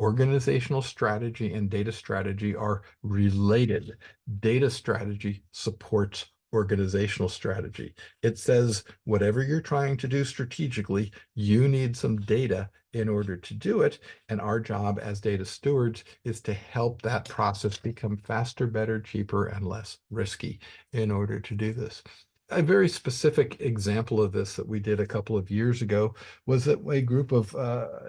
Organizational strategy and data strategy are related. Data strategy supports organizational strategy. It says whatever you're trying to do strategically, you need some data in order to do it. And our job as data stewards is to help that process become faster, better, cheaper, and less risky in order to do this. A very specific example of this that we did a couple of years ago was that a group of,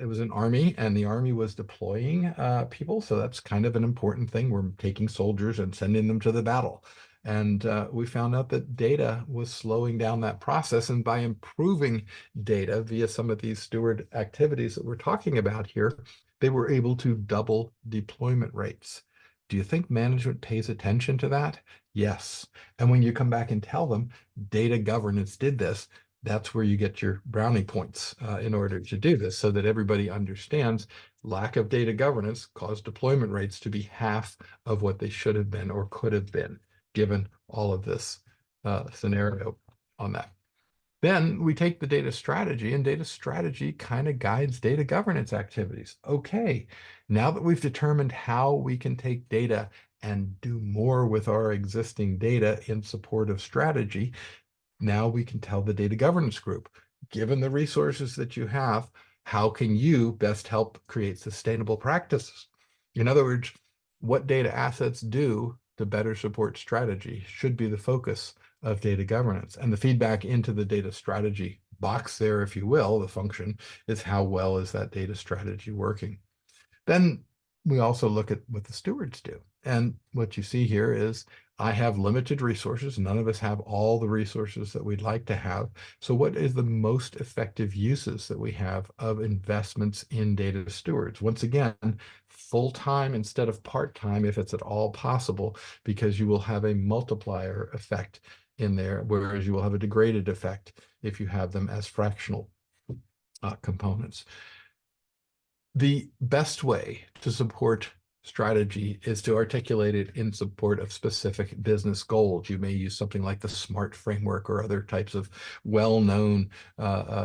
it was an army, and the army was deploying people. So that's kind of an important thing. We're taking soldiers and sending them to the battle. And we found out that data was slowing down that process. And by improving data via some of these steward activities that we're talking about here, they were able to double deployment rates. Do you think management pays attention to that? Yes. And when you come back and tell them data governance did this, that's where you get your brownie points in order to do this, so that everybody understands lack of data governance caused deployment rates to be half of what they should have been or could have been, given all of this scenario on that. Then we take the data strategy, and data strategy kind of guides data governance activities. Okay, now that we've determined how we can take data and do more with our existing data in support of strategy, now we can tell the data governance group, given the resources that you have, how can you best help create sustainable practices? In other words, what data assets do to better support strategy should be the focus of data governance. And the feedback into the data strategy box there, if you will, the function, is how well is that data strategy working. Then we also look at what the stewards do. And what you see here is I have limited resources. None of us have all the resources that we'd like to have. So what is the most effective uses that we have of investments in data stewards? Once again, full-time instead of part-time, if it's at all possible, because you will have a multiplier effect in there, whereas you will have a degraded effect if you have them as fractional components. The best way to support strategy is to articulate it in support of specific business goals. You may use something like the SMART framework or other types of well-known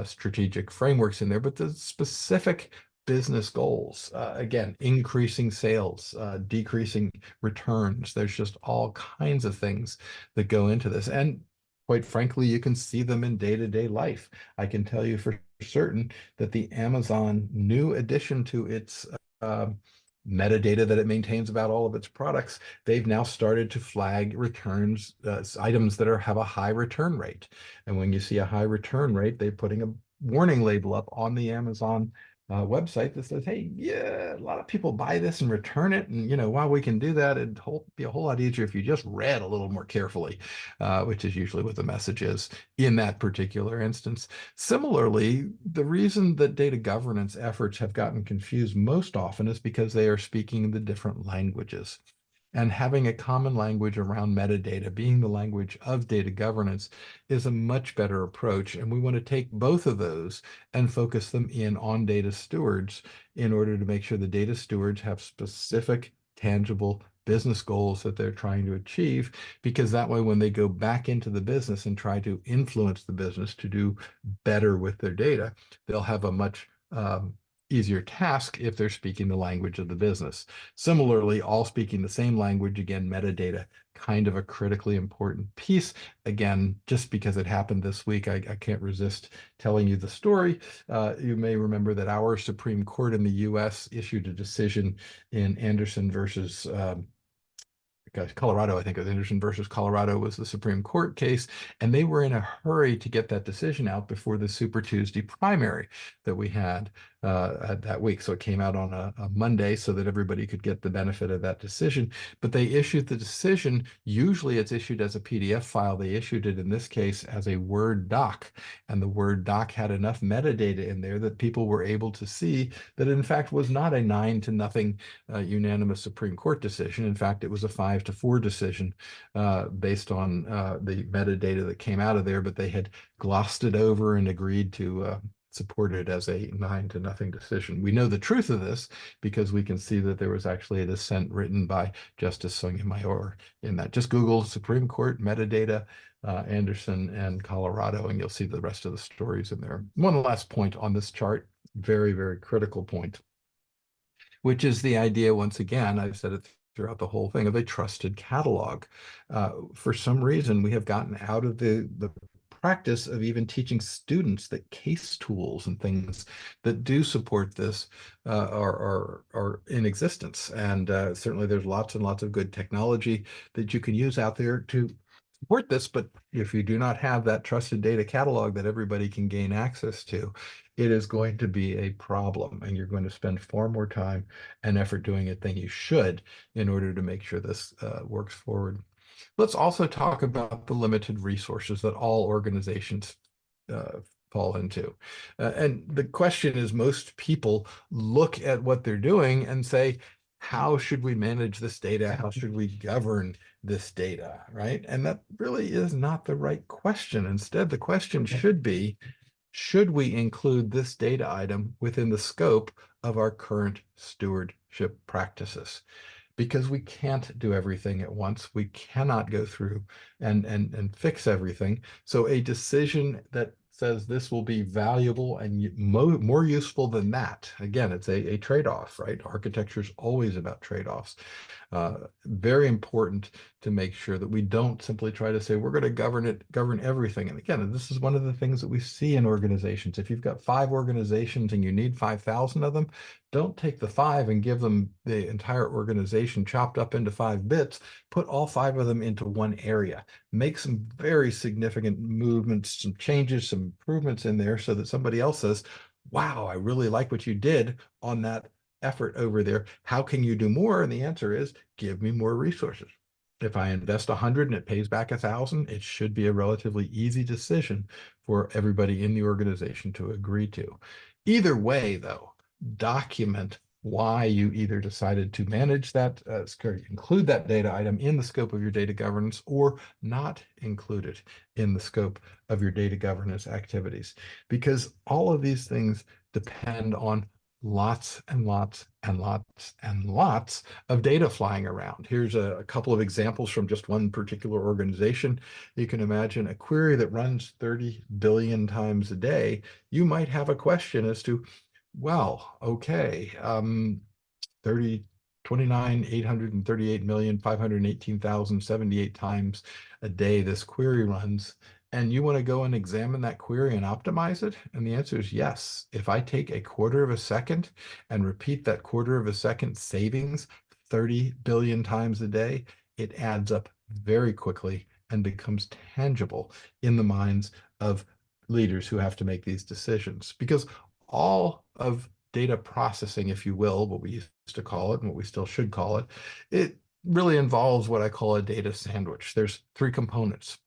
strategic frameworks in there, but the specific business goals, again, increasing sales, decreasing returns. There's just all kinds of things that go into this. And quite frankly, you can see them in day-to-day life. I can tell you for certain that the Amazon new addition to its metadata that it maintains about all of its products, they've now started to flag returns, items that have a high return rate. And when you see a high return rate, they're putting a warning label up on the Amazon website that says, hey, yeah, a lot of people buy this and return it. And, while we can do that, it'd be a whole lot easier if you just read a little more carefully, which is usually what the message is in that particular instance. Similarly, the reason that data governance efforts have gotten confused most often is because they are speaking the different languages. And having a common language around metadata, being the language of data governance, is a much better approach. And we want to take both of those and focus them in on data stewards in order to make sure the data stewards have specific, tangible business goals that they're trying to achieve, because that way, when they go back into the business and try to influence the business to do better with their data, they'll have a much easier task if they're speaking the language of the business. Similarly, all speaking the same language, again, metadata, kind of a critically important piece. Again, just because it happened this week, I can't resist telling you the story. You may remember that our Supreme Court in the US issued a decision in Anderson versus Colorado. I think Anderson versus Colorado was the Supreme Court case, and they were in a hurry to get that decision out before the Super Tuesday primary that we had that week. So it came out on a Monday so that everybody could get the benefit of that decision. But they issued the decision. Usually it's issued as a PDF file. They issued it in this case as a Word doc. And the Word doc had enough metadata in there that people were able to see that it in fact was not a 9-0 unanimous Supreme Court decision. In fact, it was a 5-4 decision based on the metadata that came out of there, but they had glossed it over and agreed to support it as a 9-0 decision. We know the truth of this because we can see that there was actually a dissent written by Justice Sotomayor in that. Just Google Supreme Court metadata, Anderson and Colorado, and you'll see the rest of the stories in there. One last point on this chart, very, very critical point, which is the idea, once again, I've said it throughout the whole thing, of a trusted catalog. For some reason, we have gotten out of the practice of even teaching students that case tools and things that do support this are in existence. And certainly there's lots and lots of good technology that you can use out there to support this. But if you do not have that trusted data catalog that everybody can gain access to, it is going to be a problem, and you're going to spend far more time and effort doing it than you should in order to make sure this works forward. Let's also talk about the limited resources that all organizations fall into. And the question is, most people look at what they're doing and say, how should we manage this data? How should we govern this data, right? And that really is not the right question. Instead, the question should be, should we include this data item within the scope of our current stewardship practices? Because we can't do everything at once. We cannot go through and fix everything. So a decision that says this will be valuable and more useful than that. Again, it's a trade-off, right? Architecture is always about trade-offs. Very important to make sure that we don't simply try to say we're going to govern everything. And again, this is one of the things that we see in organizations. If you've got 5 organizations and you need 5,000 of them, don't take the 5 and give them the entire organization chopped up into 5 bits. Put all 5 of them into one area. Make some very significant movements, some changes, some improvements in there so that somebody else says, wow, I really like what you did on that effort over there. How can you do more? And the answer is, give me more resources. If I invest 100 and it pays back 1,000, it should be a relatively easy decision for everybody in the organization to agree to. Either way, though, document why you either decided to manage that, include that data item in the scope of your data governance, or not include it in the scope of your data governance activities. Because all of these things depend on lots and lots and lots and lots of data flying around. Here's a couple of examples from just one particular organization. You can imagine a query that runs 30 billion times a day. You might have a question as to, well, okay, 29,838,518,078 times a day this query runs. And you want to go and examine that query and optimize it? And the answer is yes. If I take a quarter of a second and repeat that quarter of a second savings 30 billion times a day, it adds up very quickly and becomes tangible in the minds of leaders who have to make these decisions. Because all of data processing, if you will, what we used to call it and what we still should call it, it really involves what I call a data sandwich. There's three components.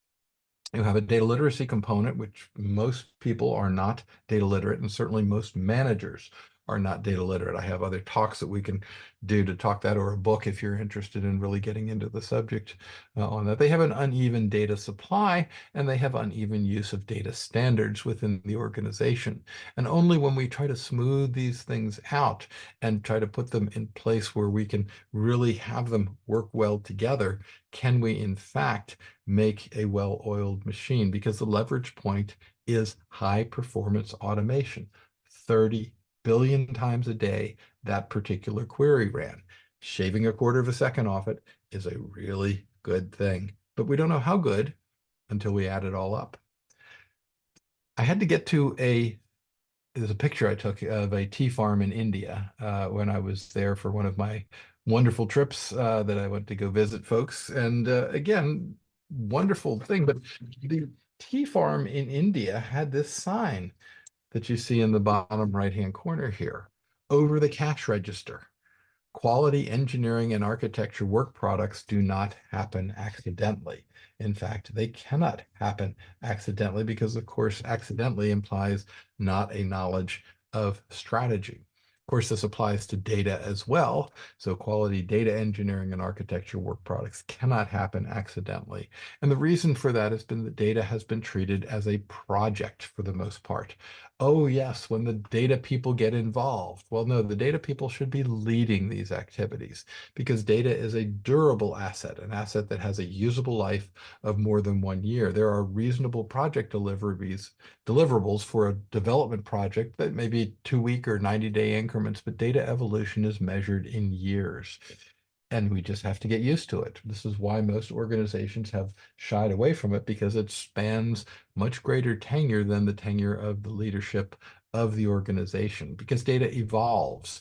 You have a data literacy component, which most people are not data literate, and certainly most managers are not data literate. I have other talks that we can do to talk that, or a book if you're interested in really getting into the subject on that. They have an uneven data supply, and they have uneven use of data standards within the organization. And only when we try to smooth these things out and try to put them in place where we can really have them work well together, can we in fact make a well-oiled machine, because the leverage point is high performance automation. 30 billion times a day that particular query ran. Shaving a quarter of a second off it is a really good thing, but we don't know how good until we add it all up. I had to get to there's a picture I took of a tea farm in India when I was there for one of my wonderful trips that I went to go visit folks. And again, wonderful thing, but the tea farm in India had this sign that you see in the bottom right-hand corner here, over the cash register. Quality engineering and architecture work products do not happen accidentally. In fact, they cannot happen accidentally because, of course, accidentally implies not a knowledge of strategy. Of course, this applies to data as well. So quality data engineering and architecture work products cannot happen accidentally. And the reason for that has been that data has been treated as a project for the most part. Oh, yes, when the data people get involved. Well, no, the data people should be leading these activities, because data is a durable asset, an asset that has a usable life of more than 1 year. There are reasonable project deliverables for a development project that may be 2-week or 90-day increments, but data evolution is measured in years. And we just have to get used to it. This is why most organizations have shied away from it, because it spans much greater tenure than the tenure of the leadership of the organization, because data evolves.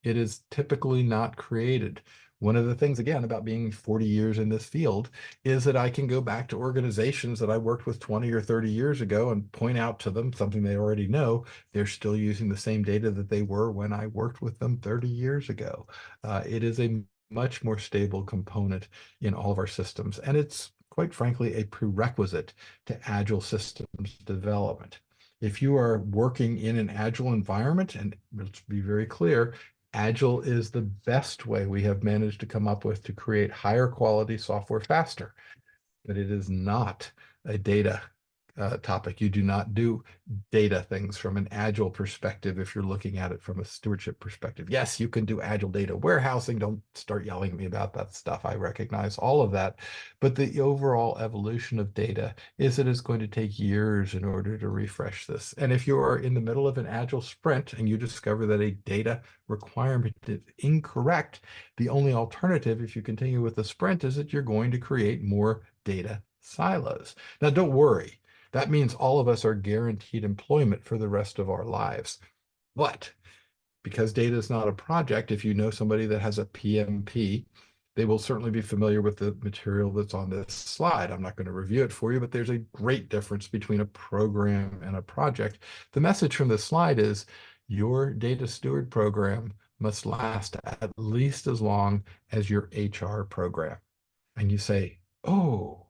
It is typically not created. One of the things, again, about being 40 years in this field is that I can go back to organizations that I worked with 20 or 30 years ago and point out to them something they already know. They're still using the same data that they were when I worked with them 30 years ago. It is a much more stable component in all of our systems, and it's quite frankly a prerequisite to agile systems development. If you are working in an agile environment, and let's be very clear, Agile is the best way we have managed to come up with to create higher quality software faster, but it is not a data topic. You do not do data things from an agile perspective if you're looking at it from a stewardship perspective. Yes, you can do agile data warehousing. Don't start yelling at me about that stuff. I recognize all of that. But the overall evolution of data is that it's going to take years in order to refresh this. And if you are in the middle of an agile sprint and you discover that a data requirement is incorrect, the only alternative, if you continue with the sprint, is that you're going to create more data silos. Now, don't worry. That means all of us are guaranteed employment for the rest of our lives. But because data is not a project, if you know somebody that has a PMP, they will certainly be familiar with the material that's on this slide. I'm not going to review it for you, but there's a great difference between a program and a project. The message from this slide is your data steward program must last at least as long as your HR program. And you say, oh,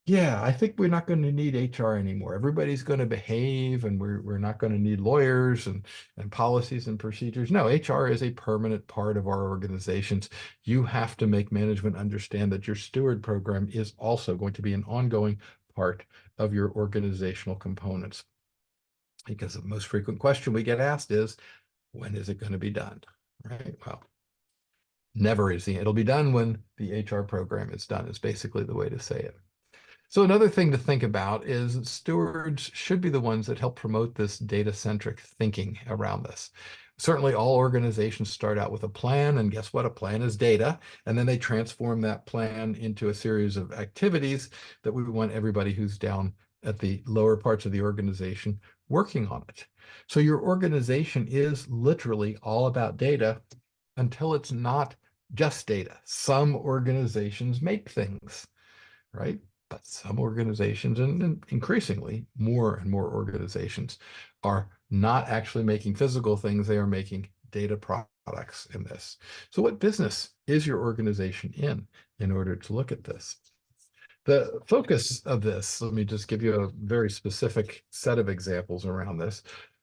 yeah, I think we're not going to need HR anymore. Everybody's going to behave, and we're not going to need lawyers and policies and procedures. No, HR is a permanent part of our organizations. You have to make management understand that your steward program is also going to be an ongoing part of your organizational components. Because the most frequent question we get asked is, when is it going to be done? Right? Well, never is it'll be done when the HR program is done, is basically the way to say it. So another thing to think about is stewards should be the ones that help promote this data-centric thinking around this. Certainly all organizations start out with a plan, and guess what? A plan is data, and then they transform that plan into a series of activities that we want everybody who's down at the lower parts of the organization working on it. So your organization is literally all about data until it's not just data. Some organizations make things, right? But some organizations, and increasingly more and more organizations, are not actually making physical things. They are making data products in this. So what business is your organization in order to look at this? The focus of this, let me just give you a very specific set of examples around this.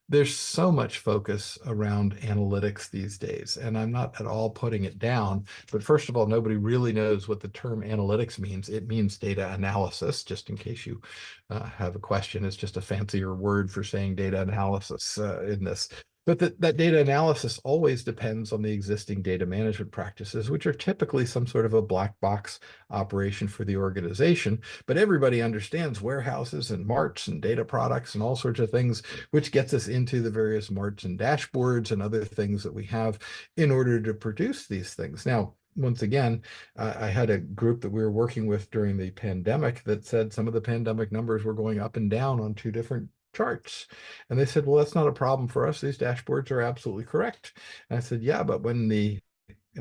There's so much focus around analytics these days, and I'm not at all putting it down. But first of all, nobody really knows what the term analytics means. It means data analysis, just in case you have a question. It's just a fancier word for saying data analysis in this. But that data analysis always depends on the existing data management practices, which are typically some sort of a black box operation for the organization. But everybody understands warehouses and marts and data products and all sorts of things, which gets us into the various marts and dashboards and other things that we have in order to produce these things. Now, once again, I had a group that we were working with during the pandemic that said some of the pandemic numbers were going up and down on two different charts. And they said, well, that's not a problem for us. These dashboards are absolutely correct. And I said, yeah, but when the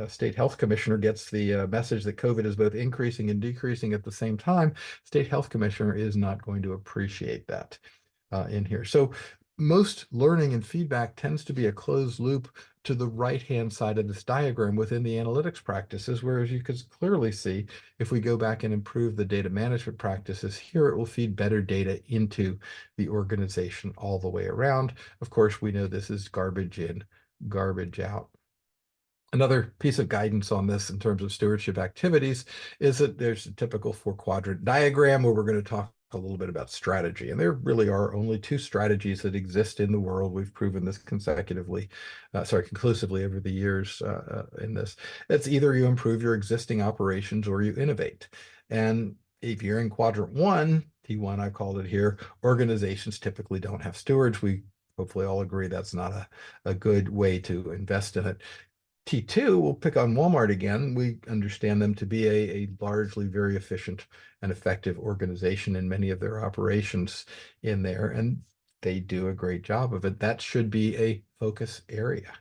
state health commissioner gets the message that COVID is both increasing and decreasing at the same time, state health commissioner is not going to appreciate that in here. So most learning and feedback tends to be a closed loop to the right-hand side of this diagram within the analytics practices, whereas you can clearly see if we go back and improve the data management practices here, it will feed better data into the organization all the way around. Of course, we know this is garbage in, garbage out. Another piece of guidance on this in terms of stewardship activities is that there's a typical 4-quadrant diagram where we're going to talk a little bit about strategy. And there really are only 2 strategies that exist in the world. We've proven this conclusively over the years in this. It's either you improve your existing operations or you innovate. And if you're in quadrant 1, T1 I called it here, organizations typically don't have stewards. We hopefully all agree that's not a good way to invest in it. T2, we'll pick on Walmart again. We understand them to be a largely very efficient and effective organization in many of their operations in there, and they do a great job of it. That should be a focus area.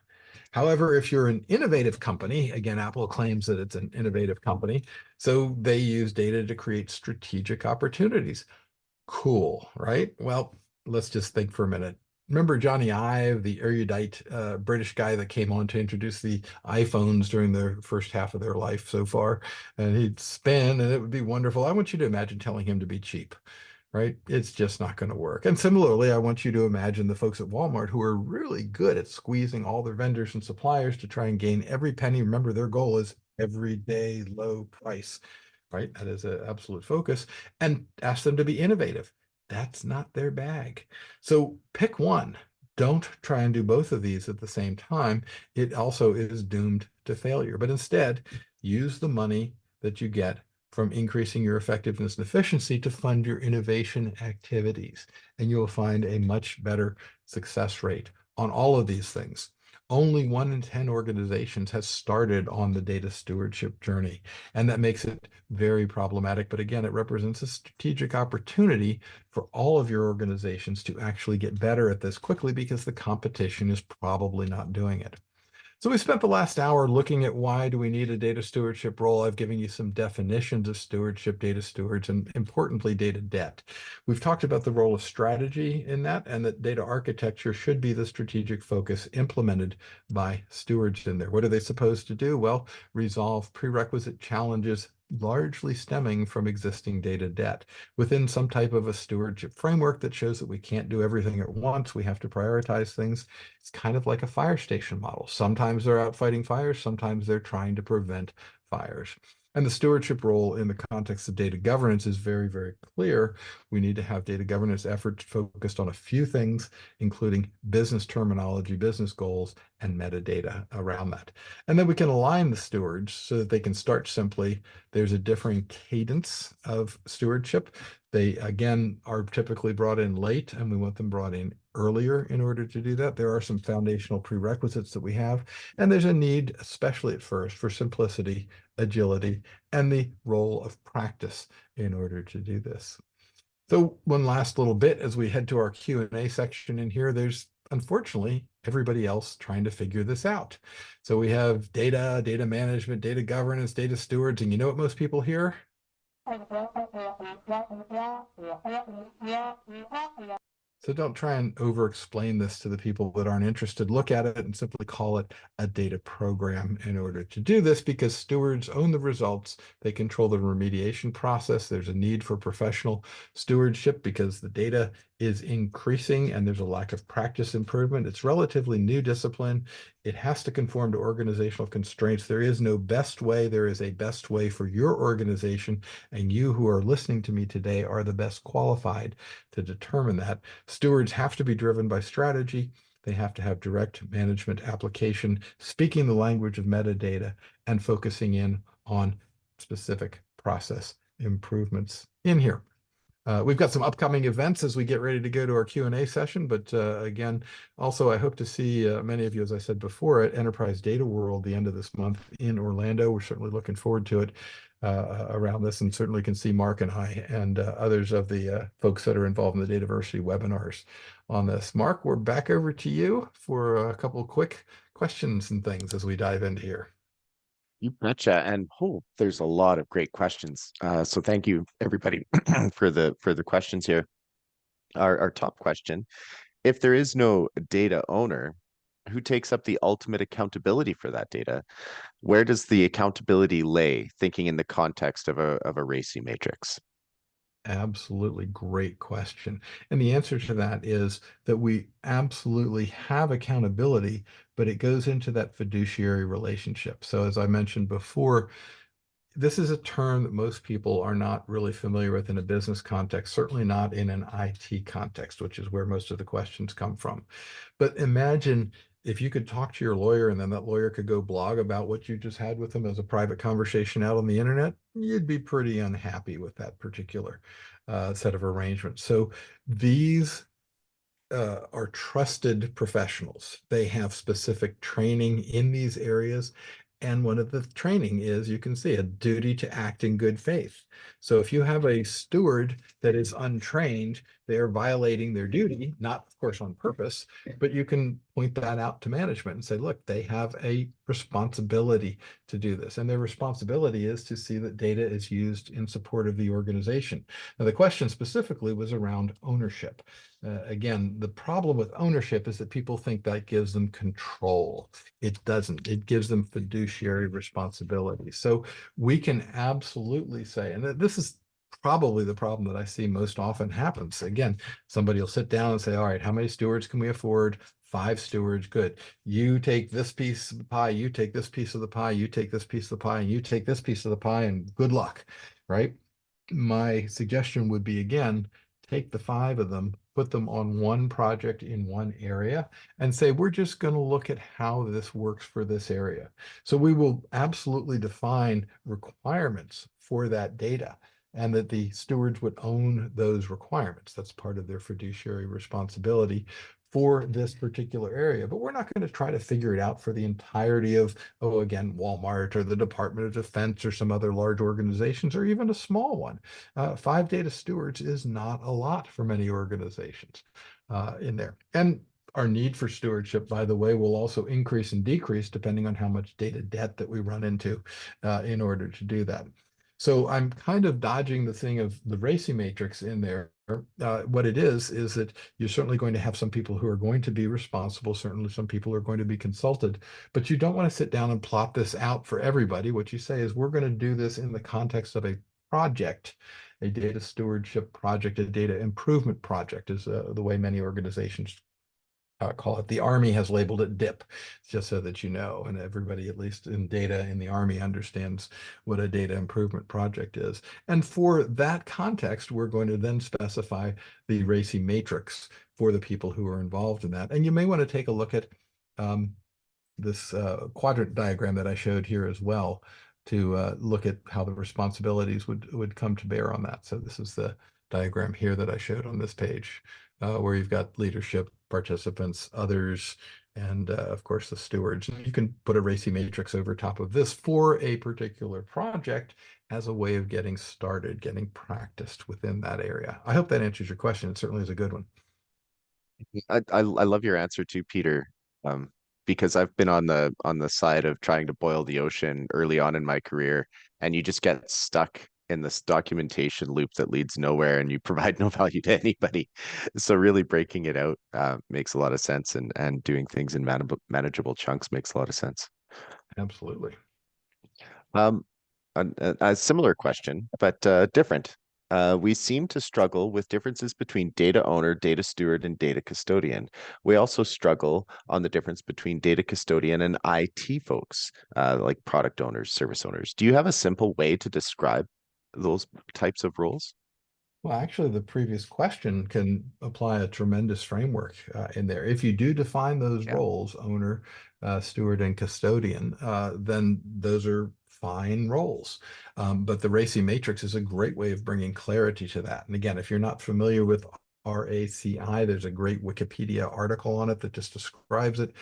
However, if you're an innovative company, again, Apple claims that it's an innovative company, so they use data to create strategic opportunities. Cool, right? Well, let's just think for a minute. Remember Johnny Ive, the erudite British guy that came on to introduce the iPhones during the first half of their life so far? And he'd spin and it would be wonderful. I want you to imagine telling him to be cheap, right? It's just not going to work. And similarly, I want you to imagine the folks at Walmart who are really good at squeezing all their vendors and suppliers to try and gain every penny. Remember, their goal is everyday low price, right? That is an absolute focus. And ask them to be innovative. That's not their bag. So pick one. Don't try and do both of these at the same time. It also is doomed to failure. But instead, use the money that you get from increasing your effectiveness and efficiency to fund your innovation activities. And you'll find a much better success rate on all of these things. Only 1 in 10 organizations has started on the data stewardship journey, and that makes it very problematic. But again, it represents a strategic opportunity for all of your organizations to actually get better at this quickly because the competition is probably not doing it. So we spent the last hour looking at why do we need a data stewardship role. I've given you some definitions of stewardship, data stewards, and importantly, data debt. We've talked about the role of strategy in that, and that data architecture should be the strategic focus implemented by stewards in there. What are they supposed to do? Well, resolve prerequisite challenges largely stemming from existing data debt within some type of a stewardship framework that shows that we can't do everything at once. We have to prioritize things. It's kind of like a fire station model. Sometimes they're out fighting fires, sometimes they're trying to prevent fires. And the stewardship role in the context of data governance is very, very clear. We need to have data governance efforts focused on a few things, including business terminology, business goals, and metadata around that. And then we can align the stewards so that they can start simply. There's a differing cadence of stewardship. They, again, are typically brought in late, and we want them brought in earlier in order to do that. There are some foundational prerequisites that we have, and there's a need, especially at first, for simplicity, agility, and the role of practice in order to do this. So one last little bit as we head to our Q&A section in here, there's unfortunately everybody else trying to figure this out. So we have data, data management, data governance, data stewards, and you know what most people hear? So don't try and over-explain this to the people that aren't interested. Look at it and simply call it a data program in order to do this, because stewards own the results. They control the remediation process. There's a need for professional stewardship because the data is increasing and there's a lack of practice improvement. It's relatively new discipline. It has to conform to organizational constraints. There is no best way. There is a best way for your organization, and you who are listening to me today are the best qualified to determine that. Stewards have to be driven by strategy. They have to have direct management application, speaking the language of metadata, and focusing in on specific process improvements in here. We've got some upcoming events as we get ready to go to our Q&A session, but again, also I hope to see many of you, as I said before, at Enterprise Data World the end of this month in Orlando. We're certainly looking forward to it around this, and certainly can see Mark and I and others of the folks that are involved in the Dataversity webinars on this. Mark, we're back over to you for a couple of quick questions and things as we dive into here. You betcha. And there's a lot of great questions. So thank you everybody for the questions here. Our top question: if there is no data owner, who takes up the ultimate accountability for that data? Where does the accountability lay, thinking in the context of a RACI matrix? Absolutely great question. And the answer to that is that we absolutely have accountability, but it goes into that fiduciary relationship. So as I mentioned before, this is a term that most people are not really familiar with in a business context, certainly not in an IT context, which is where most of the questions come from. But imagine if you could talk to your lawyer and then that lawyer could go blog about what you just had with them as a private conversation out on the internet, you'd be pretty unhappy with that particular set of arrangements. So these are trusted professionals. They have specific training in these areas. And one of the training is, you can see, a duty to act in good faith. So if you have a steward that is untrained, they are violating their duty, not of course on purpose, but you can point that out to management and say, look, they have a responsibility to do this. And their responsibility is to see that data is used in support of the organization. Now, the question specifically was around ownership. Again, the problem with ownership is that people think that gives them control. It doesn't. It gives them fiduciary responsibility. So we can absolutely say, and this is probably the problem that I see most often happens. Again, somebody will sit down and say, all right, how many stewards can we afford? 5 stewards, good. You take this piece of the pie, you take this piece of the pie, you take this piece of the pie, and you take this piece of the pie, and good luck, right? My suggestion would be, again, take the 5 of them, put them on one project in one area, and say, we're just going to look at how this works for this area. So we will absolutely define requirements for that data, and that the stewards would own those requirements. That's part of their fiduciary responsibility for this particular area. But we're not going to try to figure it out for the entirety of, again, Walmart or the Department of Defense or some other large organizations, or even a small one. 5 data stewards is not a lot for many organizations in there. And our need for stewardship, by the way, will also increase and decrease depending on how much data debt that we run into in order to do that. So I'm kind of dodging the thing of the RACI matrix in there. What it is that you're certainly going to have some people who are going to be responsible. Certainly some people are going to be consulted, but you don't want to sit down and plot this out for everybody. What you say is, we're going to do this in the context of a project, a data stewardship project, a data improvement project is the way many organizations call it. The Army has labeled it DIP, just so that you know, and everybody, at least in data in the Army, understands what a data improvement project is. And for that context, we're going to then specify the RACI matrix for the people who are involved in that. And you may want to take a look at this quadrant diagram that I showed here as well, to look at how the responsibilities would come to bear on that. So this is the diagram here that I showed on this page, where you've got leadership, participants, others, and of course the stewards. And you can put a RACI matrix over top of this for a particular project as a way of getting started, getting practiced within that area. I hope that answers your question. It certainly is a good one. I love your answer too, Peter. Um, because I've been on the side of trying to boil the ocean early on in my career, and you just get stuck in this documentation loop that leads nowhere, and you provide no value to anybody. So really breaking it out makes a lot of sense, and doing things in manageable chunks makes a lot of sense. Absolutely. Um, a similar question, but different. We seem to struggle with differences between data owner, data steward, and data custodian. We also struggle on the difference between data custodian and IT folks, like product owners, service owners. Do you have a simple way to describe those types of roles? Well, actually, the previous question can apply a tremendous framework in there. If you do define those Yeah. roles, owner, steward, and custodian, then those are fine roles. But the RACI matrix is a great way of bringing clarity to that. And again, if you're not familiar with RACI, there's a great Wikipedia article on it that just describes it.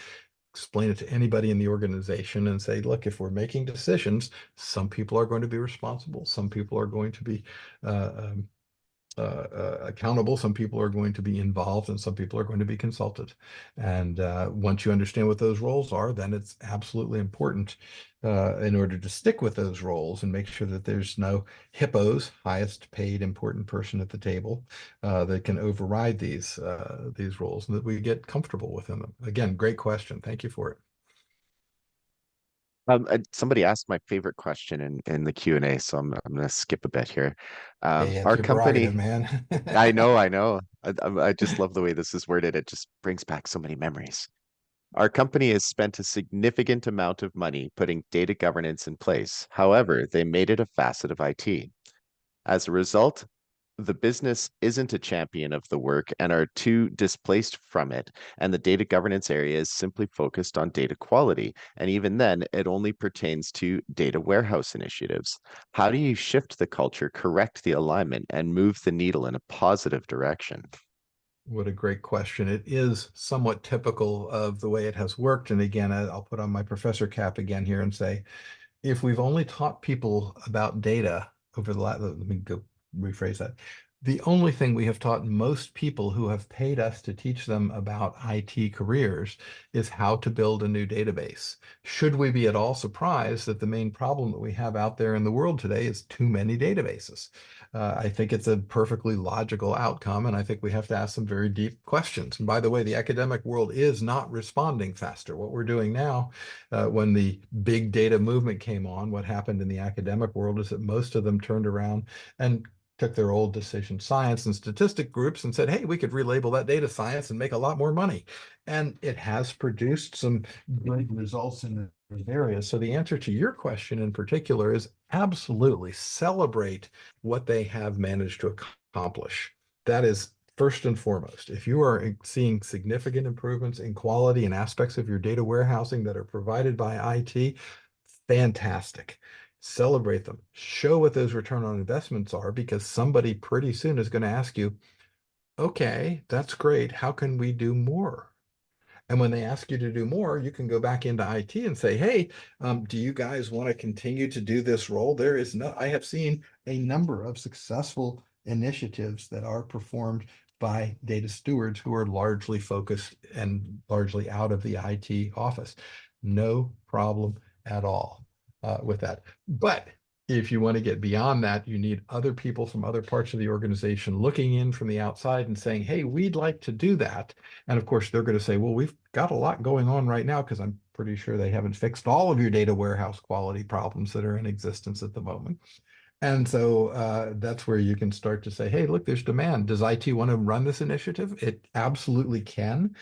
Explain it to anybody in the organization and say, look, if we're making decisions, some people are going to be responsible, some people are going to be accountable. Some people are going to be involved and some people are going to be consulted. And once you understand what those roles are, then it's absolutely important in order to stick with those roles and make sure that there's no hippos, highest paid important person at the table, that can override these roles and that we get comfortable within them. Again, great question. Thank you for it. Somebody asked my favorite question in the Q&A, so I'm going to skip a bit here. Hey, it's Our your prerogative, company, man. I know. I just love the way this is worded. It just brings back so many memories. Our company has spent a significant amount of money putting data governance in place. However, they made it a facet of IT. As a result, the business isn't a champion of the work and are too displaced from it. And the data governance area is simply focused on data quality. And even then, it only pertains to data warehouse initiatives. How do you shift the culture, correct the alignment, and move the needle in a positive direction? What a great question. It is somewhat typical of the way it has worked. And again, I'll put on my professor cap again here and say, if we've only taught people about data over the last, let me go rephrase that. The only thing we have taught most people who have paid us to teach them about IT careers is how to build a new database. Should we be at all surprised that the main problem that we have out there in the world today is too many databases? I think it's a perfectly logical outcome, and I think we have to ask some very deep questions. And by the way, the academic world is not responding faster. What we're doing now, when the big data movement came on, what happened in the academic world is that most of them turned around and took their old decision science and statistic groups and said, hey, we could relabel that data science and make a lot more money. And it has produced some good results in those areas. So the answer to your question in particular is absolutely celebrate what they have managed to accomplish. That is first and foremost. If you are seeing significant improvements in quality and aspects of your data warehousing that are provided by IT, fantastic. Celebrate them. Show what those return on investments are, because somebody pretty soon is going to ask you, okay, that's great. How can we do more? And when they ask you to do more, you can go back into IT and say, hey, do you guys want to continue to do this role? I have seen a number of successful initiatives that are performed by data stewards who are largely focused and largely out of the IT office. No problem at all with that. But if you want to get beyond that, you need other people from other parts of the organization looking in from the outside and saying, hey, we'd like to do that. And of course, they're going to say, well, we've got a lot going on right now, because I'm pretty sure they haven't fixed all of your data warehouse quality problems that are in existence at the moment. And so that's where you can start to say, hey, look, there's demand. Does IT want to run this initiative? It absolutely can.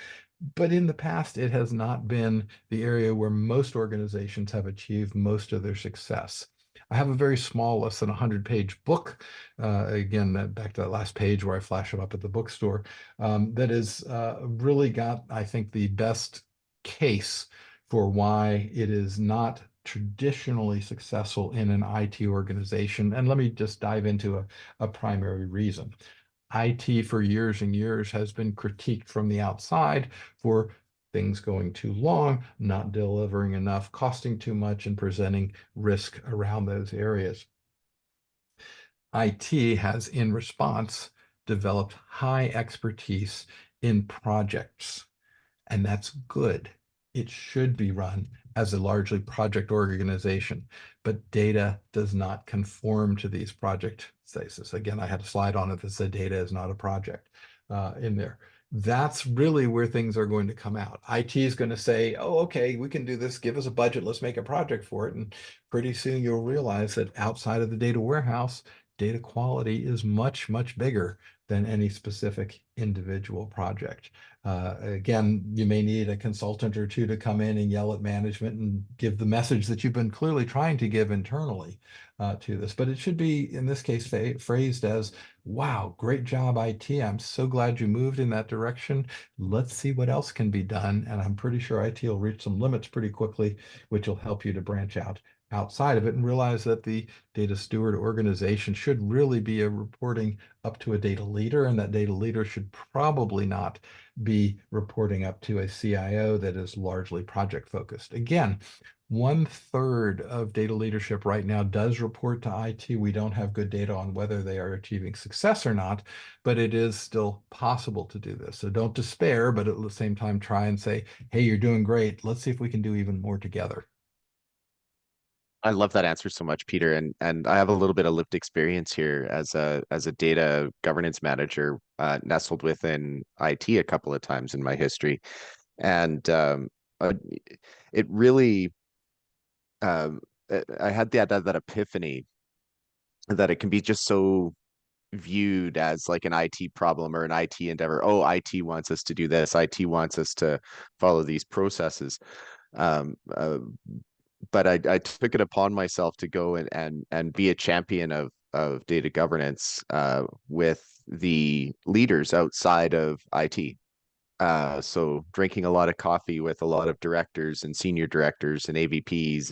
But in the past, it has not been the area where most organizations have achieved most of their success. I have a very small, less than 100-page book. Again, back to that last page where I flash them up at the bookstore, that is really got, I think, the best case for why it is not traditionally successful in an IT organization. And let me just dive into a primary reason. IT for years and years has been critiqued from the outside for things going too long, not delivering enough, costing too much, and presenting risk around those areas. IT has, in response, developed high expertise in projects, and that's good. It should be run as a largely project organization, but data does not conform to these project stasis. Again, I had a slide on it that said data is not a project in there. That's really where things are going to come out. IT is going to say, oh, okay, we can do this. Give us a budget. Let's make a project for it. And pretty soon you'll realize that outside of the data warehouse, data quality is much, much bigger than any specific individual project. Again, you may need a consultant or two to come in and yell at management and give the message that you've been clearly trying to give internally to this. But it should be, in this case, phrased as, wow, great job, IT. I'm so glad you moved in that direction. Let's see what else can be done. And I'm pretty sure IT will reach some limits pretty quickly, which will help you to branch out outside of it and realize that the data steward organization should really be a reporting up to a data leader, and that data leader should probably not be reporting up to a CIO that is largely project focused. Again, 1/3 of data leadership right now does report to IT. We don't have good data on whether they are achieving success or not, but it is still possible to do this. So don't despair, but at the same time, try and say, hey, you're doing great. Let's see if we can do even more together. I love that answer so much, Peter. And I have a little bit of lived experience here as a data governance manager, nestled within IT a couple of times in my history. And uh, it really I had that epiphany that it can be just so viewed as like an IT problem or an IT endeavor. Oh, IT wants us to do this. IT wants us to follow these processes. Um, uh, but I took it upon myself to go and be a champion of data governance with the leaders outside of IT. So drinking a lot of coffee with a lot of directors and senior directors and AVPs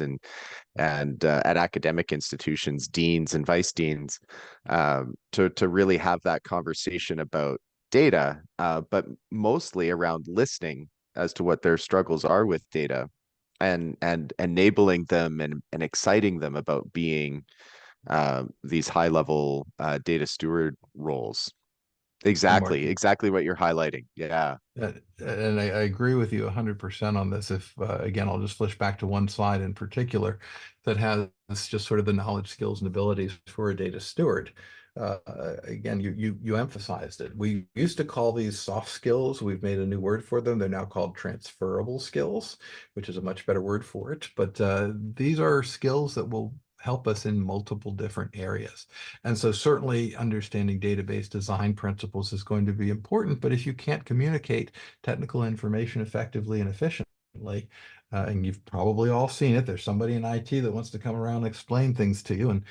and at academic institutions, deans and vice deans, to really have that conversation about data, but mostly around listening as to what their struggles are with data and enabling them and exciting them about being these high level data steward roles. And Mark, Exactly what you're highlighting. Yeah. and I agree with you 100% on this. If again, I'll just flish back to one slide in particular that has just sort of the knowledge, skills, and abilities for a data steward. Again, you emphasized it. We used to call these soft skills. We've made a new word for them. They're now called transferable skills, which is a much better word for it. But these are skills that will help us in multiple different areas. And so certainly understanding database design principles is going to be important, but if you can't communicate technical information effectively and efficiently, and you've probably all seen it, there's somebody in IT that wants to come around and explain things to you, and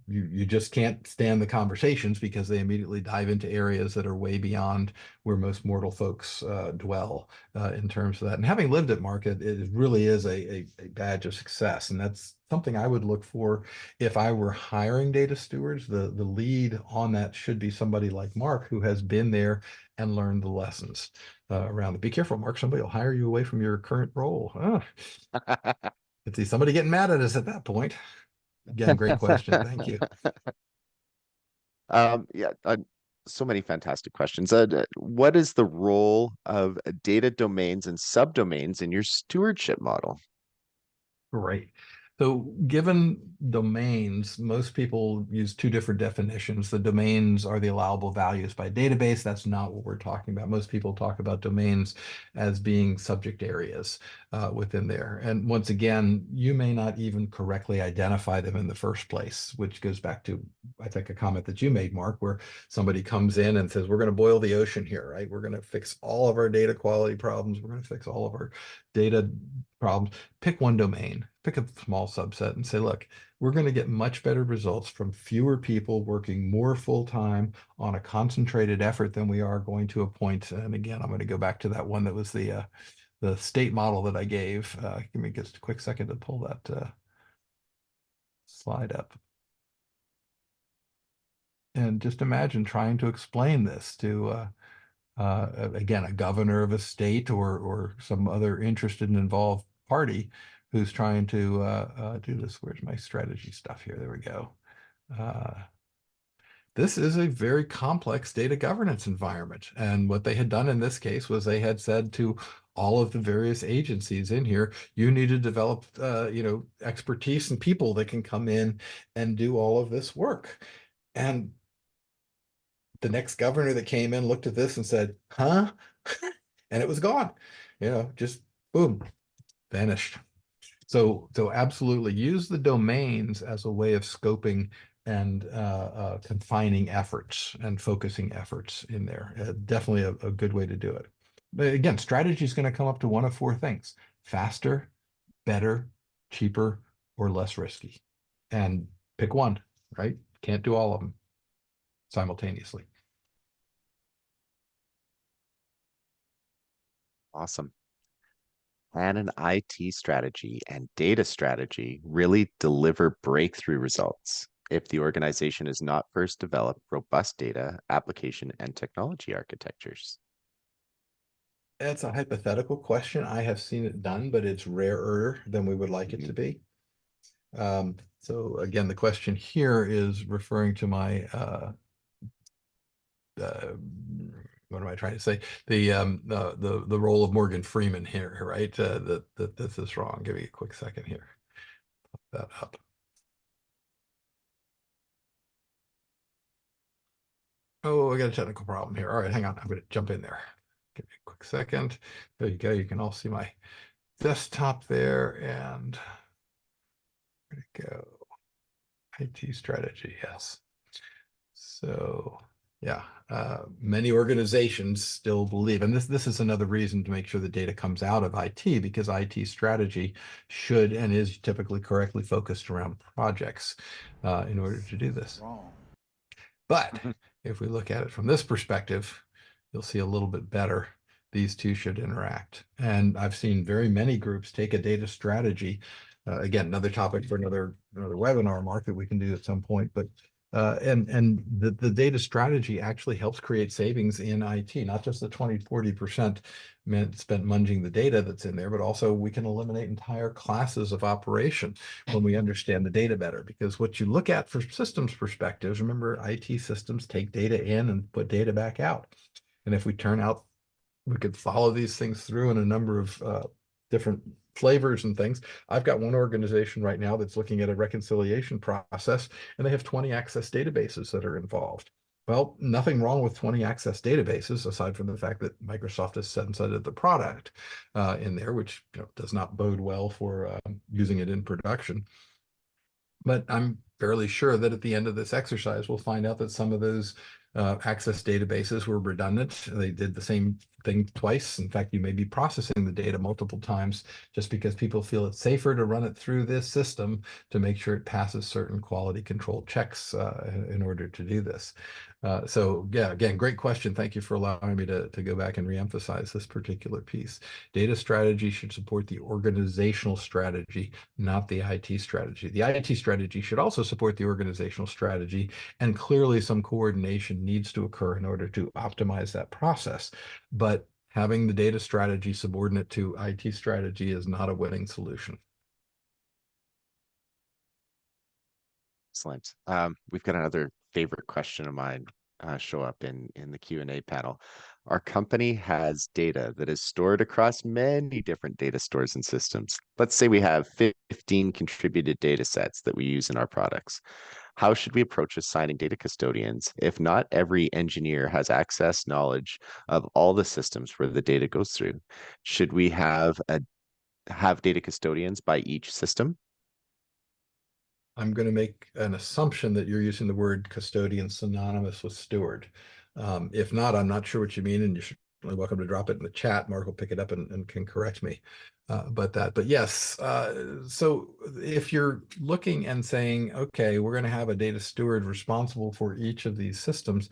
you just can't stand the conversations because they immediately dive into areas that are way beyond where most mortal folks dwell in terms of that. And having lived at market, it really is a badge of success, and that's something I would look for if I were hiring data stewards. The lead on that should be somebody like Mark, who has been there and learned the lessons around it. Be careful, Mark. Somebody will hire you away from your current role. Oh, could see somebody getting mad at us at that point. Again, great question. Thank you. Yeah, so many fantastic questions. What is the role of data domains and subdomains in your stewardship model? Great. So given domains, most people use two different definitions. The domains are the allowable values by database. That's not what we're talking about. Most people talk about domains as being subject areas within there. And once again, you may not even correctly identify them in the first place, which goes back to, I think, a comment that you made, Mark, where somebody comes in and says, we're going to boil the ocean here, right? We're going to fix all of our data quality problems. We're going to fix all of our data problems. Pick one domain, pick a small subset and say, look, we're going to get much better results from fewer people working more full-time on a concentrated effort than we are going to appoint. And again, I'm going to go back to that one that was the state model that I gave. Give me just a quick second to pull that slide up. And just imagine trying to explain this to, again, a governor of a state or some other interested and involved party who's trying to do this. Where's my strategy stuff here? There we go. This is a very complex data governance environment. And what they had done in this case was they had said to all of the various agencies in here, you need to develop, expertise and people that can come in and do all of this work. And the next governor that came in looked at this and said, huh? And it was gone, just boom, vanished. So absolutely use the domains as a way of scoping and confining efforts and focusing efforts in there. Definitely a good way to do it. But again, strategy is going to come up to one of four things: faster, better, cheaper, or less risky. And pick one, right? Can't do all of them simultaneously. Awesome. Can an IT strategy and data strategy really deliver breakthrough results if the organization has not first developed robust data, application, and technology architectures? That's a hypothetical question. I have seen it done, but it's rarer than we would like it to be. So again, the question here is referring to my what am I trying to say? The role of Morgan Freeman here, right? That this is wrong. Give me a quick second here. Put that up. Oh, I got a technical problem here. All right, hang on. I'm going to jump in there. Give me a quick second. There you go. You can all see my desktop there, and there we go. IT strategy, yes. So yeah, many organizations still believe, and this is another reason to make sure the data comes out of IT, because IT strategy should and is typically correctly focused around projects in order to do this. Wrong. But if we look at it from this perspective, you'll see a little bit better. These two should interact. And I've seen very many groups take a data strategy. Again, another topic for another webinar, Mark, that we can do at some point. But and the data strategy actually helps create savings in IT, not just the 40% spent munging the data that's in there, but also we can eliminate entire classes of operation when we understand the data better. Because what you look at for systems perspectives, remember, IT systems take data in and put data back out. And if we turn out, we could follow these things through in a number of different flavors and things. I've got one organization right now that's looking at a reconciliation process, and they have 20 access databases that are involved. Well, nothing wrong with 20 access databases, aside from the fact that Microsoft has sunsetted the product in there, which does not bode well for using it in production. But I'm fairly sure that at the end of this exercise, we'll find out that some of those access databases were redundant. They did the same thing twice. In fact, you may be processing the data multiple times just because people feel it's safer to run it through this system to make sure it passes certain quality control checks in order to do this. So yeah, again, great question. Thank you for allowing me to go back and reemphasize this particular piece. Data strategy should support the organizational strategy, not the IT strategy. The IT strategy should also support the organizational strategy, and clearly some coordination needs to occur in order to optimize that process. But having the data strategy subordinate to IT strategy is not a winning solution. Excellent. We've got another favorite question of mine show up in the Q&A panel. Our company has data that is stored across many different data stores and systems. Let's say we have 15 contributed data sets that we use in our products. How should we approach assigning data custodians if not every engineer has access knowledge of all the systems where the data goes through? Should we have data custodians by each system? I'm going to make an assumption that you're using the word custodian synonymous with steward. If not, I'm not sure what you mean, and you're certainly welcome to drop it in the chat. Mark will pick it up and can correct me. But yes, so if you're looking and saying, okay, we're going to have a data steward responsible for each of these systems,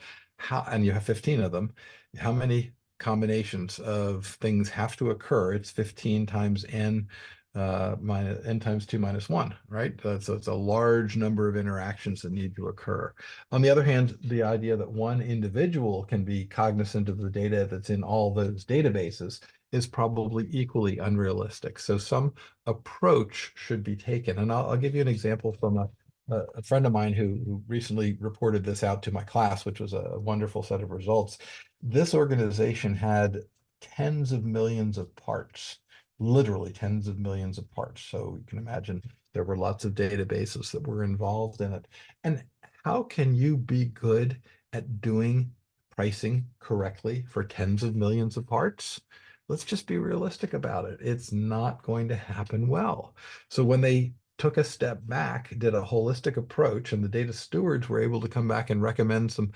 and you have 15 of them, how many combinations of things have to occur? It's 15 times n minus n times 2 minus 1, right? So it's a large number of interactions that need to occur. On the other hand, the idea that one individual can be cognizant of the data that's in all those databases is probably equally unrealistic. So some approach should be taken. And I'll give you an example from a friend of mine who recently reported this out to my class, which was a wonderful set of results. This organization had tens of millions of parts, literally tens of millions of parts. So you can imagine there were lots of databases that were involved in it. And how can you be good at doing pricing correctly for tens of millions of parts? Let's just be realistic about it. It's not going to happen well. So when they took a step back, did a holistic approach, and the data stewards were able to come back and recommend some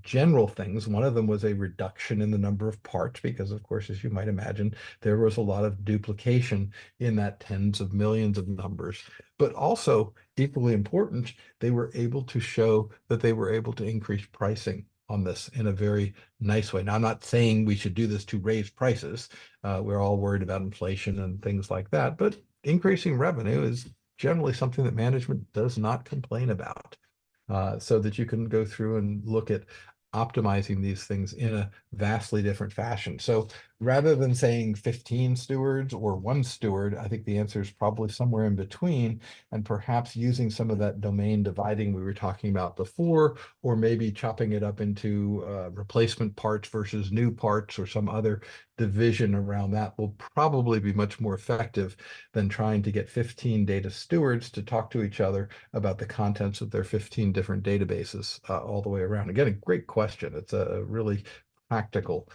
general things. One of them was a reduction in the number of parts, because of course, as you might imagine, there was a lot of duplication in that tens of millions of numbers. But also, equally important, they were able to show that they were able to increase pricing on this in a very nice way. Now, I'm not saying we should do this to raise prices. We're all worried about inflation and things like that, but increasing revenue is generally something that management does not complain about, so that you can go through and look at optimizing these things in a vastly different fashion. So rather than saying 15 stewards or one steward, I think the answer is probably somewhere in between, and perhaps using some of that domain dividing we were talking about before, or maybe chopping it up into replacement parts versus new parts, or some other division around that will probably be much more effective than trying to get 15 data stewards to talk to each other about the contents of their 15 different databases all the way around. Again, a great question. It's a really practical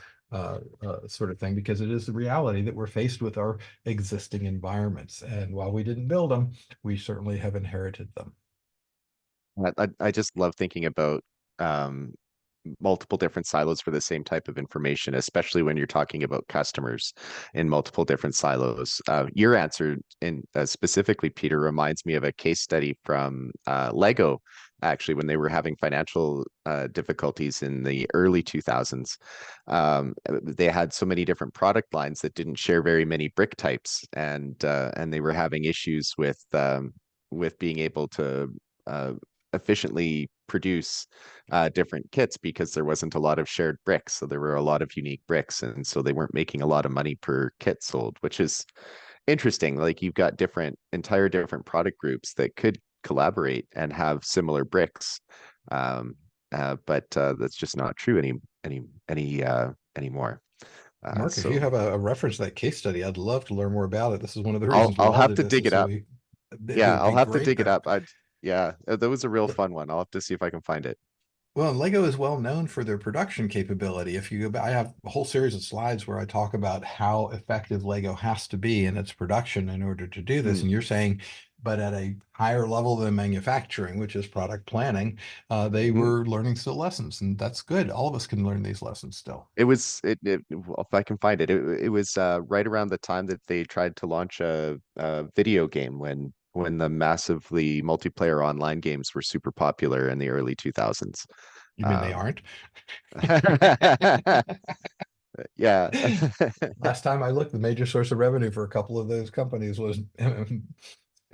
sort of thing, because it is the reality that we're faced with our existing environments. And while we didn't build them, we certainly have inherited them. I just love thinking about um, multiple different silos for the same type of information, especially when you're talking about customers in multiple different silos. Your answer in specifically, Peter, reminds me of a case study from Lego, actually, when they were having financial difficulties in the early 2000s. They had so many different product lines that didn't share very many brick types, and they were having issues with being able to efficiently produce different kits, because there wasn't a lot of shared bricks. So there were a lot of unique bricks. And so they weren't making a lot of money per kit sold, which is interesting. Like, you've got entire different product groups that could collaborate and have similar bricks. But that's just not true anymore. Mark, if you have a reference to that case study, I'd love to learn more about it. This is one of the reasons we I'll all have did to this. dig it So up. it Yeah, would I'll be have to great dig it to. up. Yeah, that was a real fun one. I'll have to see if I can find it. Well, Lego is well known for their production capability. If you go back, I have a whole series of slides where I talk about how effective Lego has to be in its production in order to do this. Hmm. And you're saying, but at a higher level than manufacturing, which is product planning, they Hmm. were learning still lessons, and that's good. All of us can learn these lessons still. Well, if I can find it, it was right around the time that they tried to launch a video game, when the massively multiplayer online games were super popular in the early 2000s. You mean they Um, aren't? yeah. Last time I looked, the major source of revenue for a couple of those companies was uh,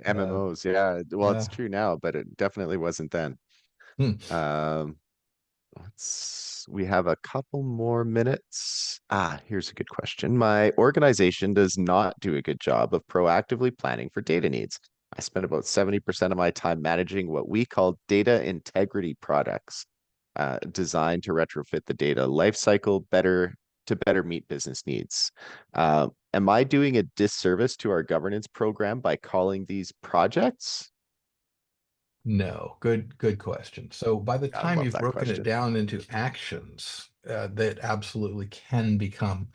MMOs, yeah. Well, yeah. it's true now, but it definitely wasn't then. Hmm. Um, we have a couple more minutes. Here's a good question. My organization does not do a good job of proactively planning for data needs. I spend about 70% of my time managing what we call data integrity products, designed to retrofit the data lifecycle better meet business needs. Am I doing a disservice to our governance program by calling these projects? No, good question. So by the I time love you've that broken it question. down into actions that absolutely can become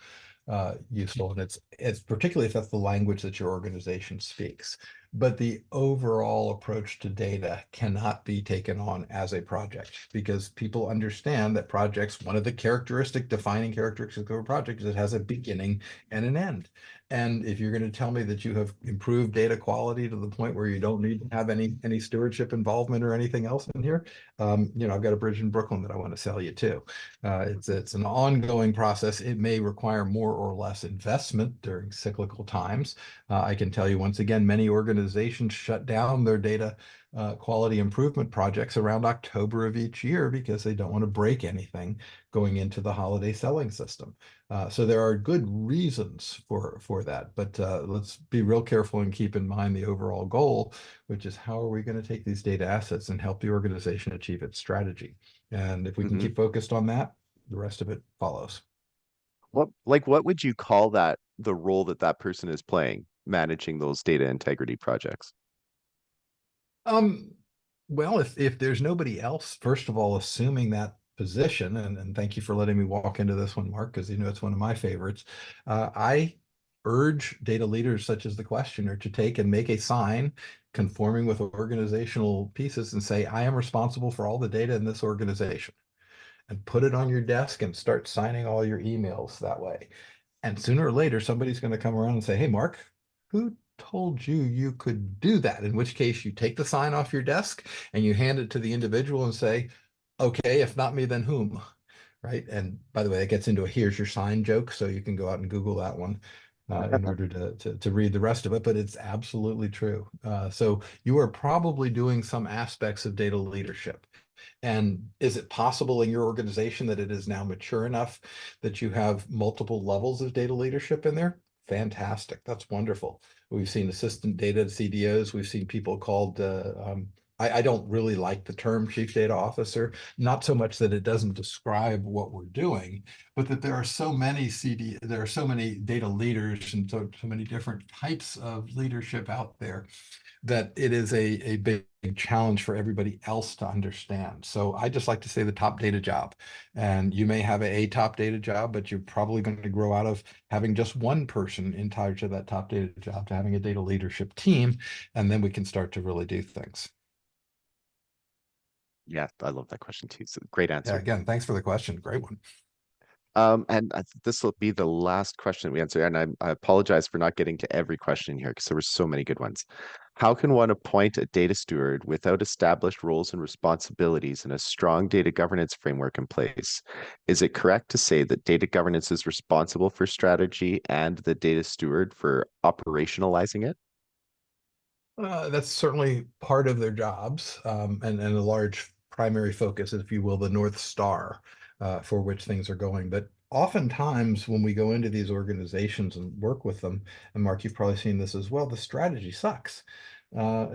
useful, and it's particularly if that's the language that your organization speaks. but the overall approach to data cannot be taken on as a project because people understand that projects, one of the defining characteristics of a project is it has a beginning and an end. And if you're going to tell me that you have improved data quality to the point where you don't need to have any stewardship involvement or anything else in here, I've got a bridge in Brooklyn that I want to sell you too. It's an ongoing process. It may require more or less investment during cyclical times. I can tell you once again, many organizations shut down their data quality improvement projects around October of each year because they don't want to break anything going into the holiday selling system. So there are good reasons for that, but let's be real careful and keep in mind the overall goal, which is how are we going to take these data assets and help the organization achieve its strategy? And if we can keep focused on that, the rest of it follows. What would you call that, the role that that person is playing, managing those data integrity projects? Um, well, if there's nobody else, first of all, assuming that position, and thank you for letting me walk into this one, Mark, because it's one of my favorites. I urge data leaders such as the questioner to take and make a sign conforming with organizational pieces and say, I am responsible for all the data in this organization, and put it on your desk and start signing all your emails that way. And sooner or later, somebody's going to come around and say, hey, Mark, who told you you could do that? In which case, you take the sign off your desk and you hand it to the individual and say, okay, if not me, then whom? Right. And by the way, that gets into a here's your sign joke. So you can go out and Google that one in order to read the rest of it. But it's absolutely true. So you are probably doing some aspects of data leadership. And is it possible in your organization that it is now mature enough that you have multiple levels of data leadership in there? Fantastic. That's wonderful. We've seen assistant data CDOs. We've seen people called, I don't really like the term chief data officer, not so much that it doesn't describe what we're doing, but that there are so many there are so many data leaders and so many different types of leadership out there that it is a big challenge for everybody else to understand. So I just like to say the top data job. And you may have a top data job, but you're probably going to grow out of having just one person in charge of that top data job to having a data leadership team. And then we can start to really do things. Yeah, I love that question too. So great Yeah, answer. again, thanks for the question. Great one. And this will be the last question we answer. And I apologize for not getting to every question here because there were so many good ones. How can one appoint a data steward without established roles and responsibilities and a strong data governance framework in place? Is it correct to say that data governance is responsible for strategy and the data steward for operationalizing it? That's certainly part of their jobs, and a large primary focus, if you will, the North Star for which things are going. But oftentimes, when we go into these organizations and work with them, and Mark, you've probably seen this as well, the strategy sucks. I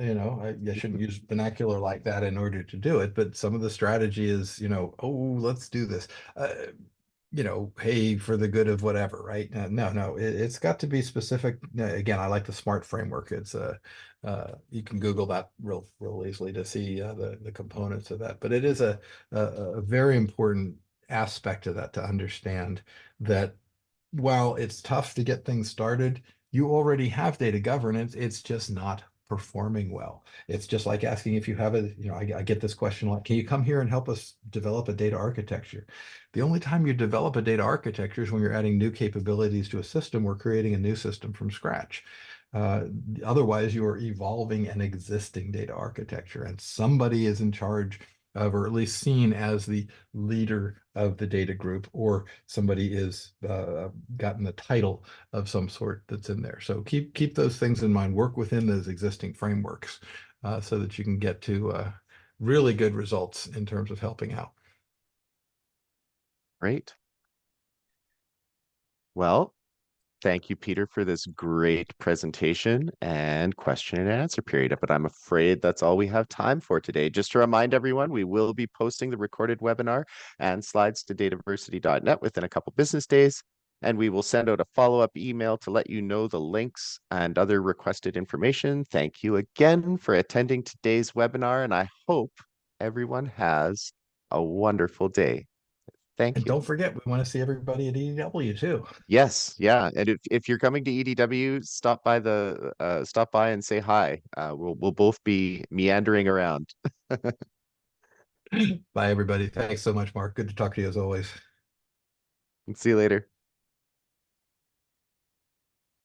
shouldn't use vernacular like that in order to do it, but some of the strategy is, oh, let's do this. Hey, for the good of whatever, right? No, it's got to be specific. Again, I like the SMART framework. You can Google that real easily to see the components of that. But it is a very important aspect of that to understand that while it's tough to get things started, you already have data governance. It's just not performing well. It's just like asking if you have I get this question like, can you come here and help us develop a data architecture? The only time you develop a data architecture is when you're adding new capabilities to a system or creating a new system from scratch. Uh, Otherwise, you are evolving an existing data architecture, and somebody is in charge of, or at least seen as the leader of the data group, or somebody is gotten the title of some sort that's in there. So keep those things in mind. Work within those existing frameworks so that you can get to really good results in terms of helping out. Great. Well, thank you, Peter, for this great presentation and question and answer period. But I'm afraid that's all we have time for today. Just to remind everyone, we will be posting the recorded webinar and slides to dataversity.net within a couple business days. And we will send out a follow-up email to let you know the links and other requested information. Thank you again for attending today's webinar, and I hope everyone has a wonderful day. Thank And you. don't forget, we want to see everybody at EDW too. Yes, yeah. And if you're coming to EDW, stop by and say hi. We'll both be meandering around. Bye, everybody. Thanks so much, Mark. Good to talk to you as always. See you later.